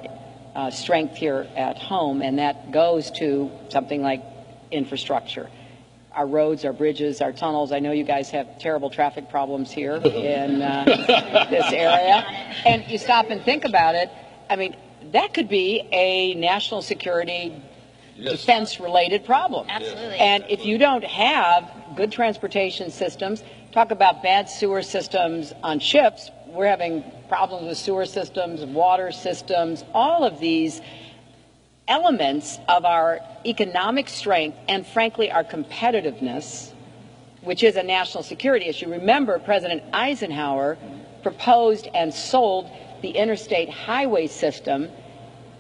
strength here at home. And that goes to something like infrastructure. Our roads, our bridges, our tunnels. I know you guys have terrible traffic problems here in this area. And you stop and think about it. I mean, that could be a national security, defense-related problem. Absolutely. And if you don't have good transportation systems, talk about bad sewer systems on ships, we're having problems with sewer systems, water systems, all of these elements of our economic strength and, frankly, our competitiveness, which is a national security issue. Remember, President Eisenhower proposed and sold the interstate highway system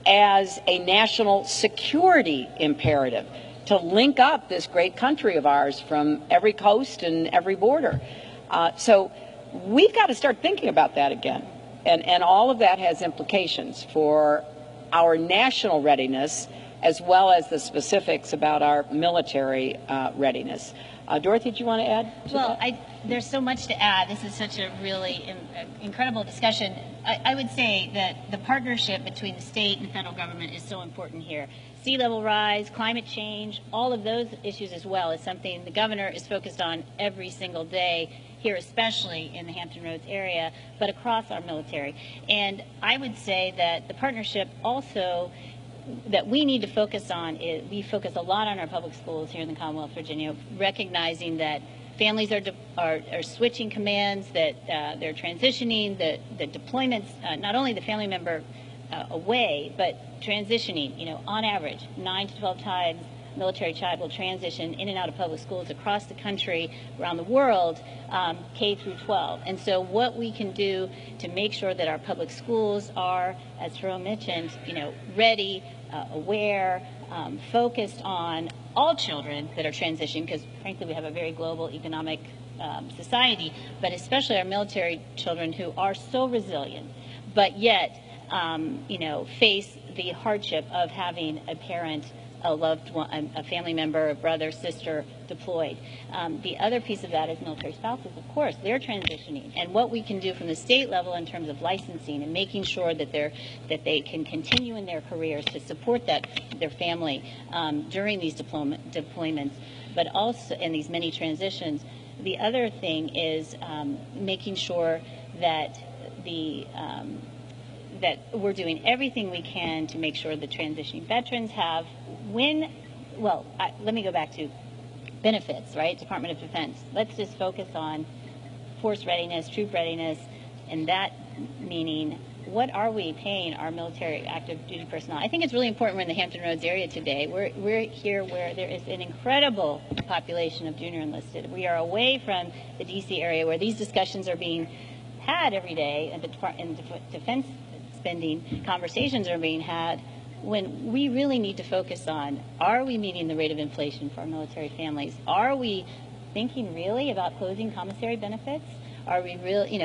as a national security imperative to link up this great country of ours from every coast and every border. So we've got to start thinking about that again. And all of that has implications for our national readiness, as well as the specifics about our military readiness. Dorothy, do you want to add to that? There's so much to add. This is such a really incredible discussion. I would say that the partnership between the state and federal government is so important here. Sea level rise, climate change, all of those issues as well is something the governor is focused on every single day here, especially in the Hampton Roads area, but across our military. And I would say that the partnership also that we need to focus on is we focus a lot on our public schools here in the Commonwealth of Virginia, recognizing that families are switching commands, that they're transitioning, the deployments, not only the family member away, but transitioning, on average, 9 to 12 times military child will transition in and out of public schools across the country, around the world, K through 12. And so what we can do to make sure that our public schools are, as Jerome mentioned, ready, aware, focused on all children that are transitioning, because frankly we have a very global economic society, but especially our military children who are so resilient, but yet, face the hardship of having a parent, a loved one, a family member, a brother, sister deployed. The other piece of that is military spouses, of course. They're transitioning. And what we can do from the state level in terms of licensing and making sure that they can continue in their careers to support their family during these deployments, but also in these many transitions. The other thing is making sure that that we're doing everything we can to make sure the transitioning veterans have let me go back to benefits, right? Department of Defense. Let's just focus on force readiness, troop readiness, and that meaning what are we paying our military active duty personnel? I think it's really important we're in the Hampton Roads area today. We're here where there is an incredible population of junior enlisted. We are away from the D.C. area where these discussions are being had every day, and the defense spending conversations are being had, when we really need to focus on, are we meeting the rate of inflation for our military families? Are we thinking really about closing commissary benefits? Are we really,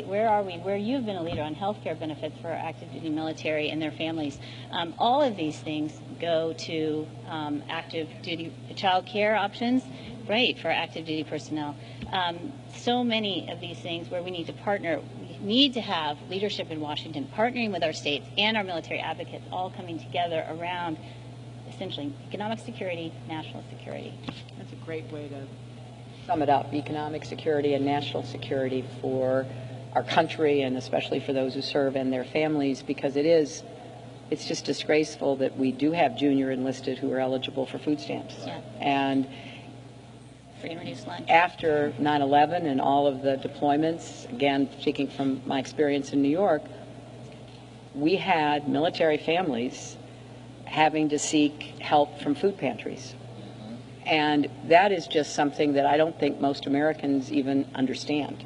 where are we? Where you've been a leader on health care benefits for our active duty military and their families. All of these things go to active duty child care options, right, for active duty personnel. So many of these things where we need to partner. We need to have leadership in Washington partnering with our states and our military advocates all coming together around essentially economic security, national security. That's a great way to sum it up, economic security and national security for our country, and especially for those who serve and their families, because it's just disgraceful that we do have junior enlisted who are eligible for food stamps. Yeah. And Free and reduced lunch. after 9/11 and all of the deployments, again, speaking from my experience in New York, we had military families having to seek help from food pantries. And that is just something that I don't think most Americans even understand.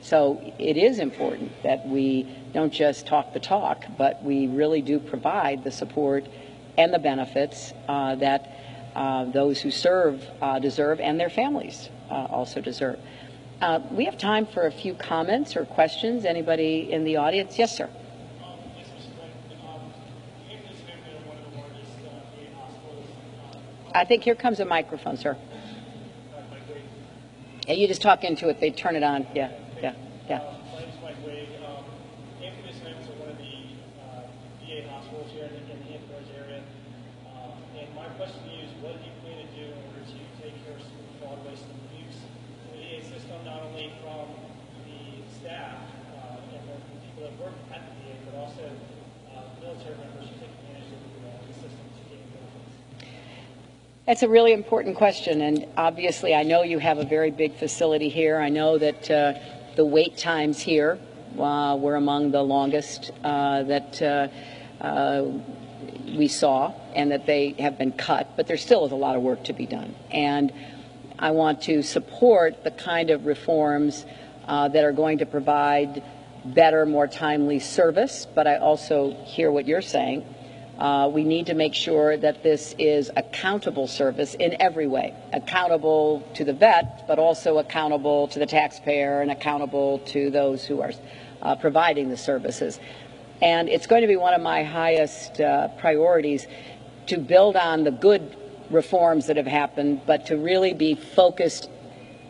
So it is important that we don't just talk the talk, but we really do provide the support and the benefits that those who serve deserve, and their families also deserve. We have time for a few comments or questions. Anybody in the audience? Yes, sir. I think here comes a microphone, sir. Yeah, you just talk into it. They turn it on. Yeah. My name is Mike Wade. Hampton is one of the VA hospitals here in the Hampton area. And my question to you is, what do you plan to do in order to take care of some of the fraud, waste, and abuse in the VA system, not only from the staff and the people that work at the VA, but also military members who take advantage of the system to gain benefits? That's a really important question, and obviously I know you have a very big facility here. I know that the wait times here were among the longest that we saw, and that they have been cut, but there still is a lot of work to be done. And I want to support the kind of reforms that are going to provide better, more timely service, but I also hear what you're saying. We need to make sure that this is accountable service in every way, accountable to the vet, but also accountable to the taxpayer and accountable to those who are providing the services. And it's going to be one of my highest priorities to build on the good reforms that have happened, but to really be focused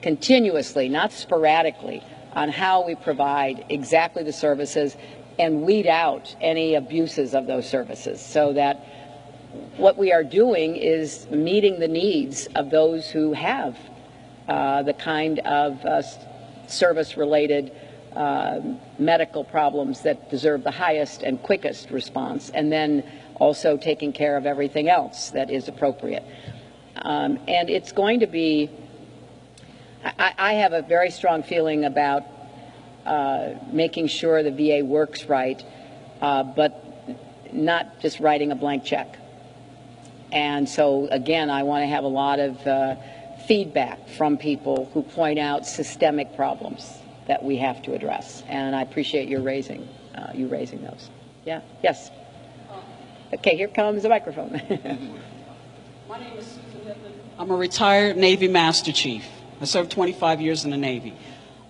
continuously, not sporadically, on how we provide exactly the services and weed out any abuses of those services, so that what we are doing is meeting the needs of those who have the kind of service-related medical problems that deserve the highest and quickest response, and then also taking care of everything else that is appropriate. And it's going to be, I have a very strong feeling about making sure the VA works right, but not just writing a blank check. And so, again, I want to have a lot of feedback from people who point out systemic problems that we have to address. And I appreciate you raising those. Yeah. Yes. Okay. Here comes the microphone. My name is Susan Whitman. I'm a retired Navy Master Chief. I served 25 years in the Navy.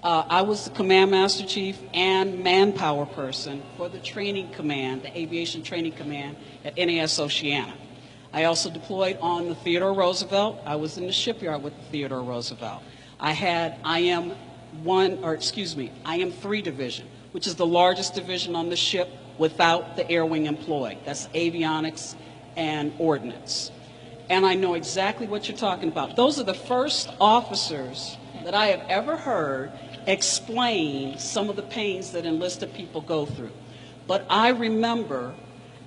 I was the Command Master Chief and manpower person for the training command, the Aviation Training Command at NAS Oceana. I also deployed on the Theodore Roosevelt. I was in the shipyard with the Theodore Roosevelt. I am 3 Division, which is the largest division on the ship without the air wing employed. That's avionics and ordnance. And I know exactly what you're talking about. Those are the first officers that I have ever heard explain some of the pains that enlisted people go through. But I remember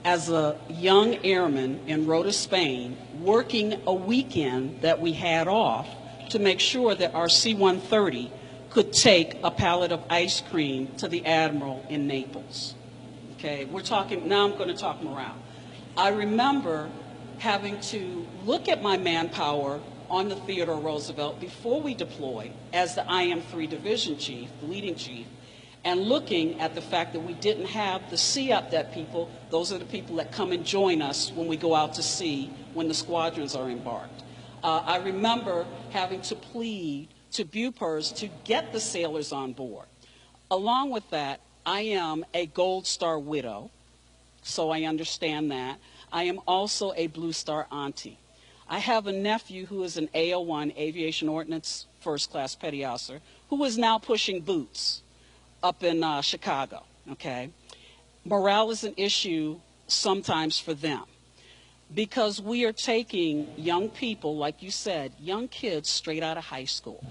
as a young airman in Rota, Spain, working a weekend that we had off to make sure that our C-130 could take a pallet of ice cream to the Admiral in Naples. Okay, now I'm going to talk morale. I remember having to look at my manpower on the Theodore Roosevelt before we deployed as the IM-3 Division Chief, the leading chief, and looking at the fact that we didn't have the C-UP people. Those are the people that come and join us when we go out to sea when the squadrons are embarked. I remember having to plead to BUPERS to get the sailors on board. Along with that, I am a Gold Star widow, so I understand that. I am also a Blue Star auntie. I have a nephew who is an AO1, Aviation Ordnance First Class Petty Officer, who is now pushing boots up in Chicago, okay? Morale is an issue sometimes for them because we are taking young people, like you said, young kids straight out of high school.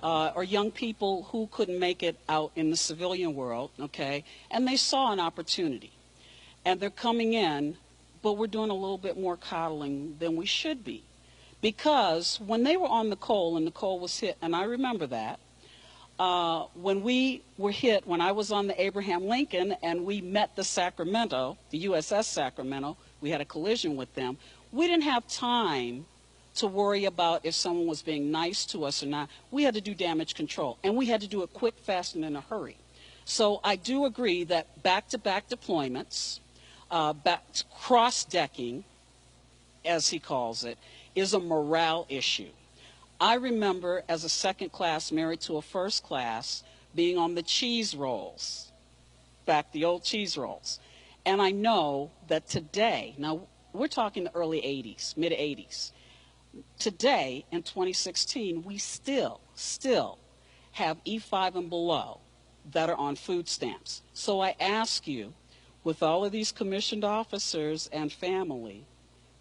or young people who couldn't make it out in the civilian world, okay, and they saw an opportunity. And they're coming in, but we're doing a little bit more coddling than we should be. Because when they were on the coal and the coal was hit, and I remember that, when we were hit, when I was on the Abraham Lincoln and we met the Sacramento, the USS Sacramento, we had a collision with them, we didn't have time to worry about if someone was being nice to us or not. We had to do damage control, and we had to do it quick, fast, and in a hurry. So I do agree that back-to-back deployments, cross-decking, as he calls it, is a morale issue. I remember as a second class married to a first class being on the cheese rolls, back the old cheese rolls. And I know that today, now we're talking the early 80s, mid 80s. Today, in 2016, we still have E5 and below that are on food stamps. So I ask you, with all of these commissioned officers and family,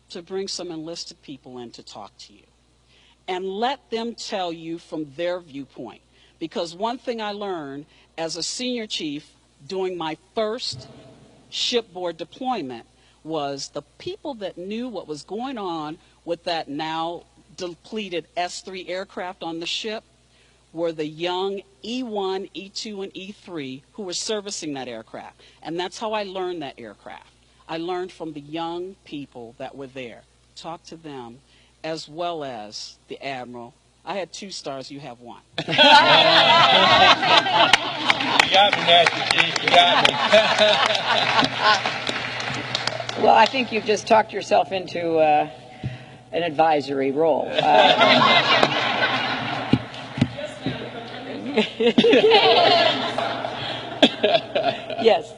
to bring some enlisted people in to talk to you. And let them tell you from their viewpoint. Because one thing I learned as a senior chief doing my first shipboard deployment was the people that knew what was going on with that now depleted S-3 aircraft on the ship were the young E-1, E-2, and E-3 who were servicing that aircraft. And that's how I learned that aircraft. I learned from the young people that were there. Talk to them, as well as the Admiral. I had 2 stars, you have 1. You got me, Master Chief, you got me. Well, I think you've just talked yourself into an advisory role. Yes.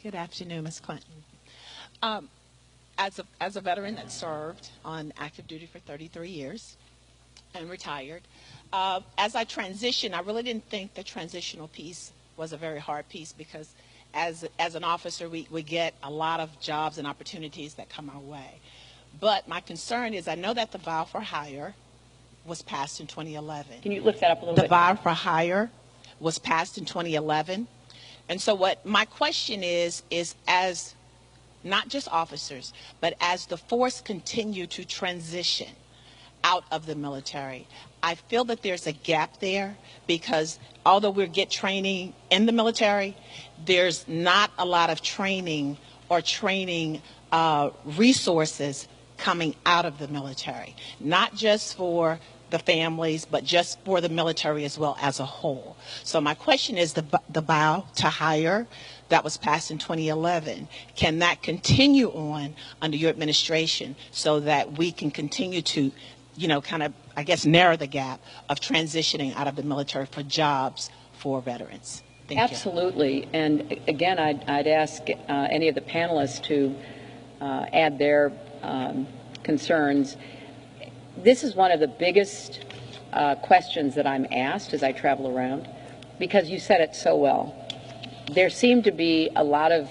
Good afternoon, Ms. Clinton. As a veteran that served on active duty for 33 years and retired, as I transitioned, I really didn't think the transitional piece was a very hard piece because as an officer, we get a lot of jobs and opportunities that come our way. But my concern is I know that the vow for hire was passed in 2011. Can you lift that up a little bit? The vow for hire was passed in 2011. And so what my question is as not just officers, but as the force continue to transition out of the military, I feel that there's a gap there because although we get training in the military, there's not a lot of training or training resources coming out of the military, not just for the families, but just for the military as well as a whole. So my question is the vow to hire that was passed in 2011, can that continue on under your administration so that we can continue to, kind of, I guess, narrow the gap of transitioning out of the military for jobs for veterans? Thank Absolutely. You. And again, I'd ask any of the panelists to add their concerns. This is one of the biggest questions that I'm asked as I travel around, because you said it so well. There seem to be a lot of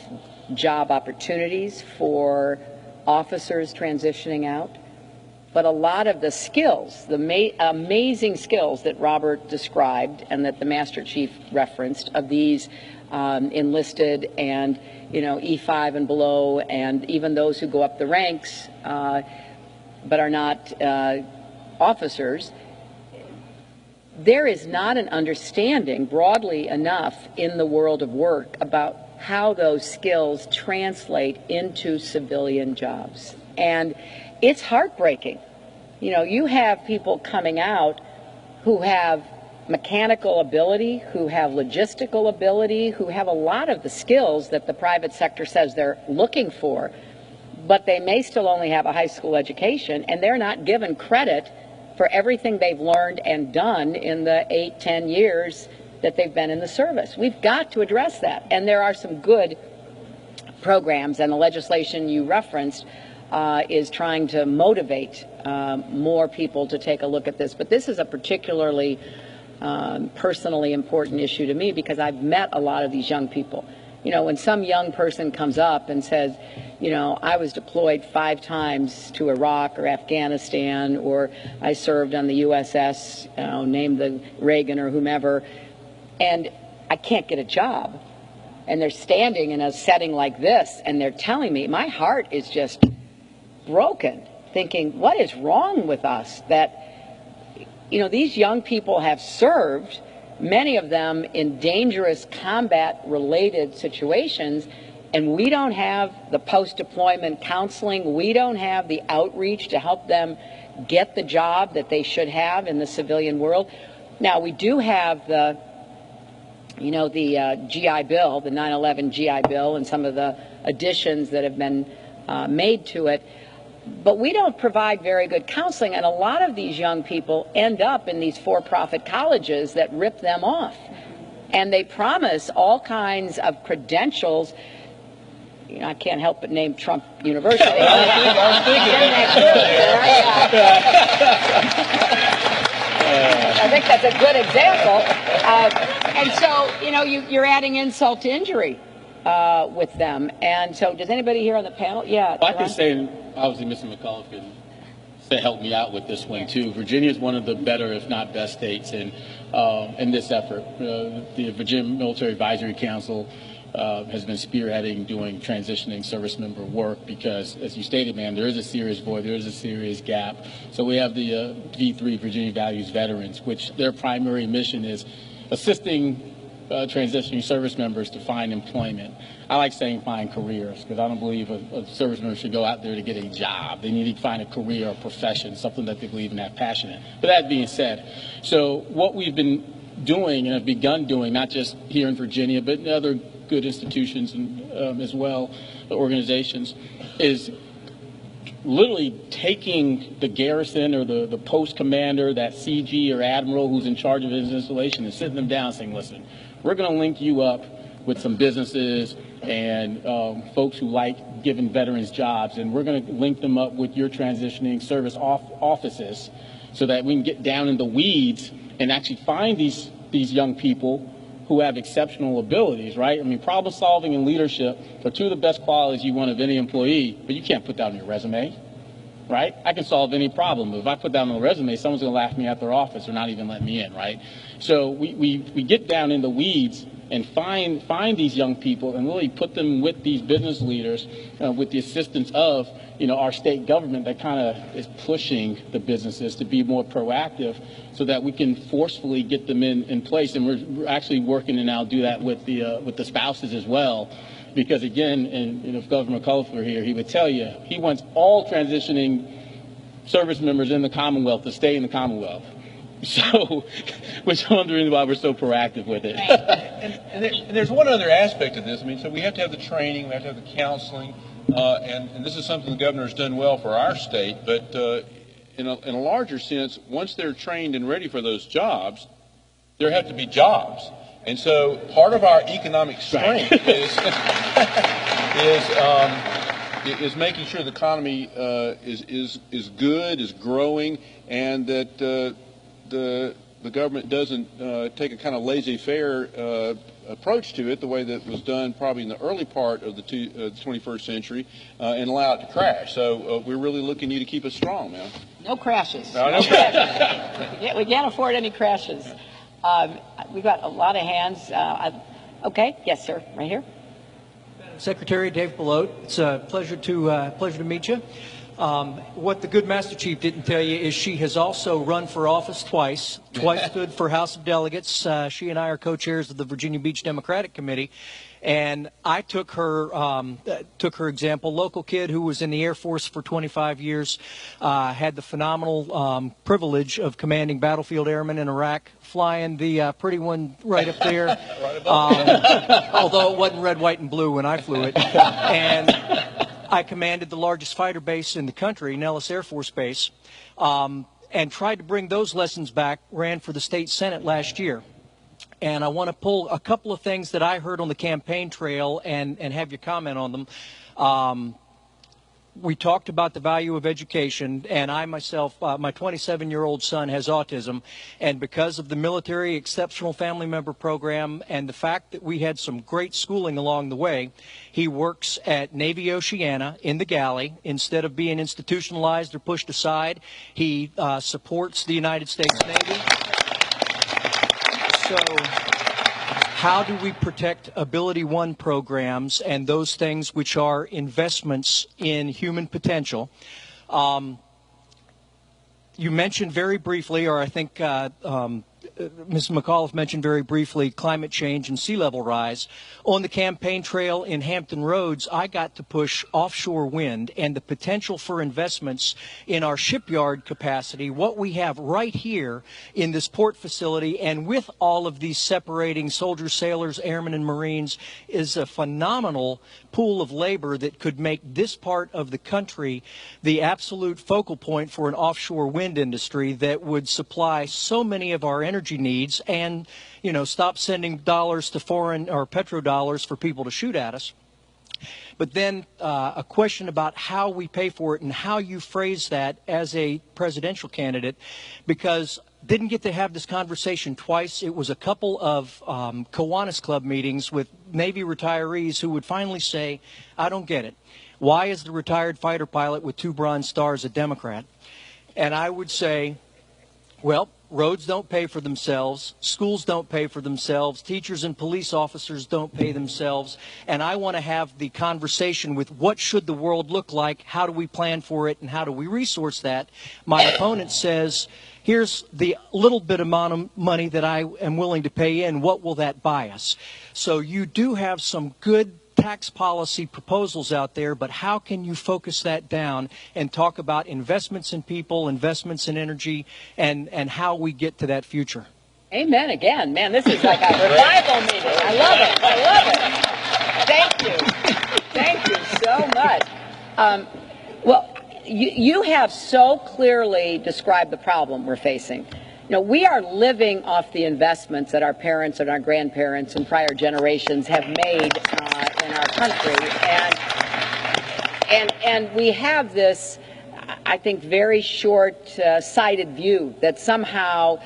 job opportunities for officers transitioning out, but a lot of the skills, the amazing skills that Robert described and that the Master Chief referenced of these enlisted and E5 and below, and even those who go up the ranks but are not officers, there is not an understanding broadly enough in the world of work about how those skills translate into civilian jobs. And it's heartbreaking. You have people coming out who have mechanical ability, who have logistical ability, who have a lot of the skills that the private sector says they're looking for, but they may still only have a high school education, and they're not given credit for everything they've learned and done in the 8-10 years that they've been in the service. We've got to address that. And there are some good programs, and the legislation you referenced is trying to motivate more people to take a look at this. But this is a particularly personally important issue to me because I've met a lot of these young people. You know, when some young person comes up and says, you know, I was deployed 5 times to Iraq or Afghanistan, or I served on the USS, name the Reagan or whomever, and I can't get a job. And they're standing in a setting like this, and they're telling me, my heart is just broken, thinking, what is wrong with us that, you know, these young people have served, many of them in dangerous combat-related situations, and we don't have the post-deployment counseling, we don't have the outreach to help them get the job that they should have in the civilian world. Now, we do have the, you know, the GI Bill, the 9/11 GI Bill, and some of the additions that have been made to it. But we don't provide very good counseling, and a lot of these young people end up in these for-profit colleges that rip them off. And they promise all kinds of credentials. You know, I can't help but name Trump University. I think that's a good example. And so, you know, you're adding insult to injury with them. And so, does anybody here on the panel? Yeah. Well, I can say, obviously, Mr. McCullough can help me out with this one too. Virginia is one of the better, if not best, states in this effort. The Virginia Military Advisory Council has been spearheading doing transitioning service member work because, as you stated, ma'am, there is a serious void, there is a serious gap. So we have the V3, Virginia Values Veterans, which their primary mission is assisting transitioning service members to find employment. I like saying find careers because I don't believe a service member should go out there to get a job. They need to find a career or profession, something that they believe in, have passion in. But that being said, so what we've been doing and have begun doing, not just here in Virginia, but in other good institutions and, as well, organizations, is literally taking the garrison or the post commander, that CG or admiral who's in charge of his installation, and sitting them down saying, listen, we're going to link you up with some businesses and folks who like giving veterans jobs, and we're going to link them up with your transitioning service offices so that we can get down in the weeds and actually find these young people who have exceptional abilities, right? I mean, problem solving and leadership are two of the best qualities you want of any employee, but you can't put that on your resume, right? I can solve any problem, but if I put that on a resume, someone's going to laugh me at their office or not even let me in, right? So we get down in the weeds and find these young people and really put them with these business leaders with the assistance of, you know, our state government that kind of is pushing the businesses to be more proactive so that we can forcefully get them in place. And we're actually working to now do that with the spouses as well. Because again, and if Governor McCullough were here, he would tell you, he wants all transitioning service members in the Commonwealth to stay in the Commonwealth. So we're wondering why we're so proactive with it. And there's one other aspect of this. I mean, so we have to have the training, we have to have the counseling, and this is something the governor has done well for our state. But in a larger sense, once they're trained and ready for those jobs, there have to be jobs. And so part of our economic strength is making sure the economy is good, is growing, and that the government doesn't take a kind of laissez-faire approach to it, the way that was done probably in the early part of the 21st century, and allow it to crash. So we're really looking you to keep us strong, man. No crashes. No crashes. We can't afford any crashes. We've got a lot of hands. Okay, yes, sir, right here. Secretary Dave Belote, it's a pleasure to meet you. What the good Master Chief didn't tell you is she has also run for office twice. Twice stood for House of Delegates. She and I are co-chairs of the Virginia Beach Democratic Committee. And I took her example. Local kid who was in the Air Force for 25 years, had the phenomenal privilege of commanding battlefield airmen in Iraq, flying the pretty one right up there. Although it wasn't red, white, and blue when I flew it. And I commanded the largest fighter base in the country, Nellis Air Force Base, and tried to bring those lessons back. Ran for the state Senate last year. And I want to pull a couple of things that I heard on the campaign trail and have you comment on them. we talked about the value of education, and I myself, my 27-year-old son has autism, and because of the military exceptional family member program and the fact that we had some great schooling along the way, he works at Navy Oceana in the galley. Instead of being institutionalized or pushed aside, he supports the United States Navy. So how do we protect Ability One programs and those things which are investments in human potential? You mentioned very briefly, or I think Ms. McAuliffe mentioned very briefly, climate change and sea level rise. On the campaign trail in Hampton Roads, I got to push offshore wind and the potential for investments in our shipyard capacity, what we have right here in this port facility, and with all of these separating soldiers, sailors, airmen, and Marines, is a phenomenal pool of labor that could make this part of the country the absolute focal point for an offshore wind industry that would supply so many of our energy needs and, you know, stop sending dollars to foreign or petrodollars for people to shoot at us. But then a question about how we pay for it and how you phrase that as a presidential candidate, because didn't get to have this conversation twice. It was a couple of Kiwanis Club meetings with Navy retirees who would finally say, I don't get it. Why is the retired fighter pilot with 2 Bronze Stars a Democrat? And I would say, well, roads don't pay for themselves, schools don't pay for themselves, teachers and police officers don't pay themselves, and I want to have the conversation with what should the world look like, how do we plan for it, and how do we resource that. My opponent says, here's the little bit amount of money that I am willing to pay in, what will that buy us? So you do have some good tax policy proposals out there, but how can you focus that down and talk about investments in people, investments in energy, and how we get to that future? Amen again. Man, this is like a revival meeting. I love it. Thank you. Thank you so much. Well, you have so clearly described the problem we're facing. You know, we are living off the investments that our parents and our grandparents and prior generations have made in our country, and we have this, I think, very short-sighted view that somehow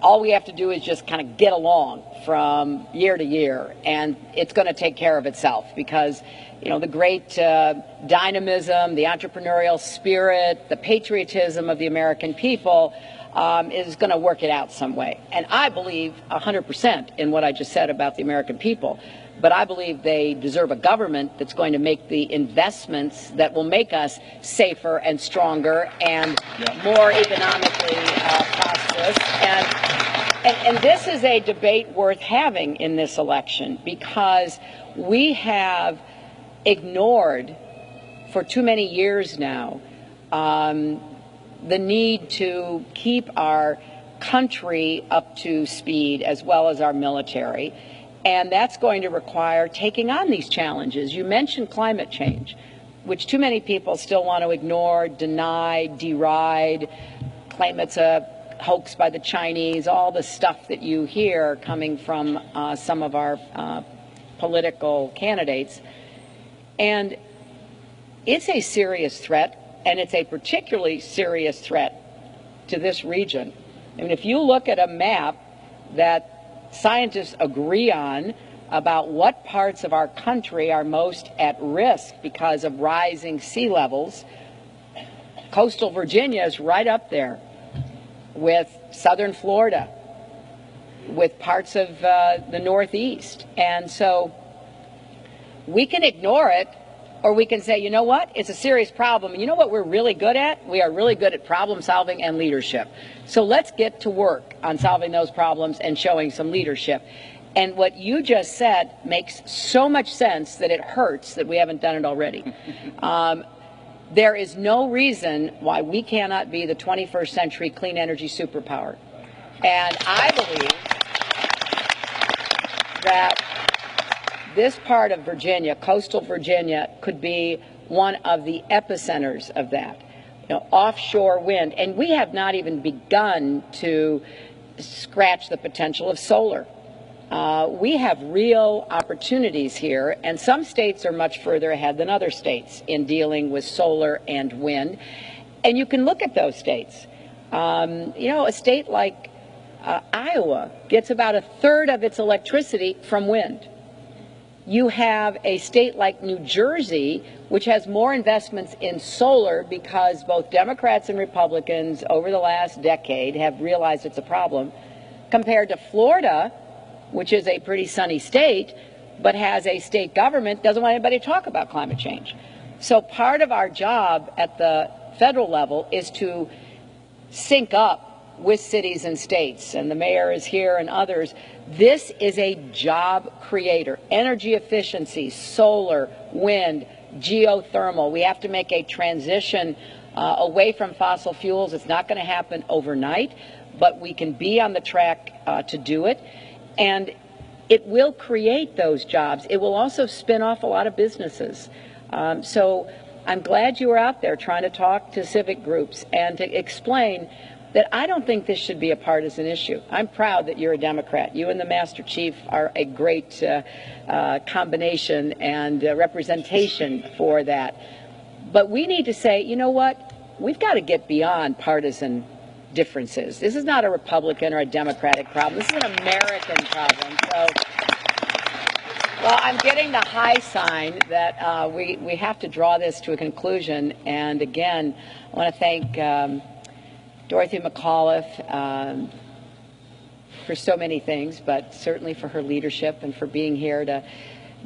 all we have to do is just kind of get along from year to year, and it's going to take care of itself because, you know, the great dynamism, the entrepreneurial spirit, the patriotism of the American people is going to work it out some way. And I believe 100% in what I just said about the American people. But I believe they deserve a government that's going to make the investments that will make us safer and stronger and more economically prosperous. And this is a debate worth having in this election because we have ignored for too many years now the need to keep our country up to speed as well as our military. And that's going to require taking on these challenges. You mentioned climate change, which too many people still want to ignore, deny, deride, claim it's a hoax by the Chinese, all the stuff that you hear coming from some of our political candidates. And it's a serious threat. And it's a particularly serious threat to this region. I mean, if you look at a map that scientists agree on about what parts of our country are most at risk because of rising sea levels, coastal Virginia is right up there with southern Florida, with parts of the Northeast. And so we can ignore it, or we can say, you know what, it's a serious problem. And you know what we're really good at? We are really good at problem solving and leadership. So let's get to work on solving those problems and showing some leadership. And what you just said makes so much sense that it hurts that we haven't done it already. There is no reason why we cannot be the 21st century clean energy superpower. And I believe that this part of Virginia, coastal Virginia, could be one of the epicenters of that. You know, offshore wind, and we have not even begun to scratch the potential of solar. we have real opportunities here, and some states are much further ahead than other states in dealing with solar and wind. And you can look at those states. A state like Iowa gets about a third of its electricity from wind. You have a state like New Jersey, which has more investments in solar because both Democrats and Republicans over the last decade have realized it's a problem, compared to Florida, which is a pretty sunny state, but has a state government doesn't want anybody to talk about climate change. So part of our job at the federal level is to sync up with cities and states, and the mayor is here and others. This is a job creator. Energy efficiency, solar, wind, geothermal. We have to make a transition away from fossil fuels. It's not going to happen overnight, but we can be on the track to do it. And it will create those jobs. It will also spin off a lot of businesses. So I'm glad you were out there trying to talk to civic groups and to explain that I don't think this should be a partisan issue. I'm proud that you're a Democrat. You and the Master Chief are a great combination and representation for that. But we need to say, you know what? We've got to get beyond partisan differences. This is not a Republican or a Democratic problem. This is an American problem. So, well, I'm getting the high sign that we have to draw this to a conclusion. And again, I want to thank Dorothy McAuliffe for so many things, but certainly for her leadership and for being here to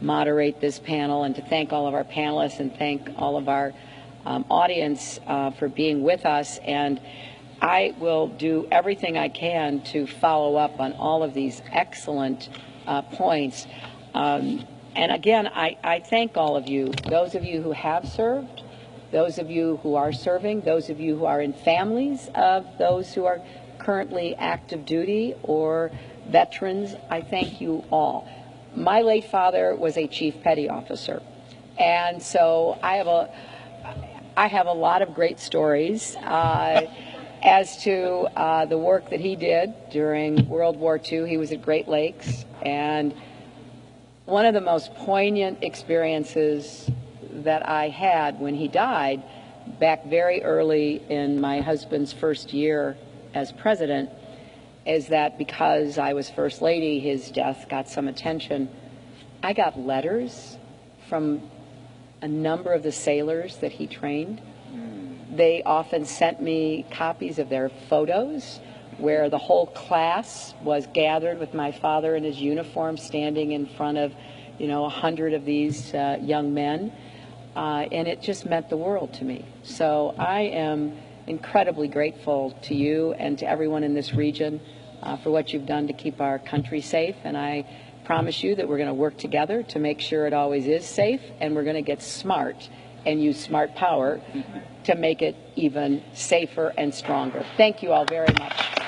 moderate this panel, and to thank all of our panelists and thank all of our audience for being with us. And I will do everything I can to follow up on all of these excellent points. And again, I thank all of you, those of you who have served, those of you who are serving, those of you who are in families of those who are currently active duty or veterans. I thank you all. My late father was a chief petty officer, and so I have a lot of great stories as to the work that he did during World War II. He was at Great Lakes, and one of the most poignant experiences that I had when he died back very early in my husband's first year as president is that because I was First Lady, his death got some attention. I got letters from a number of the sailors that he trained. They often sent me copies of their photos where the whole class was gathered with my father in his uniform standing in front of 100 of these young men. And it just meant the world to me. So I am incredibly grateful to you and to everyone in this region for what you've done to keep our country safe. And I promise you that we're going to work together to make sure it always is safe, and we're going to get smart and use smart power to make it even safer and stronger. Thank you all very much.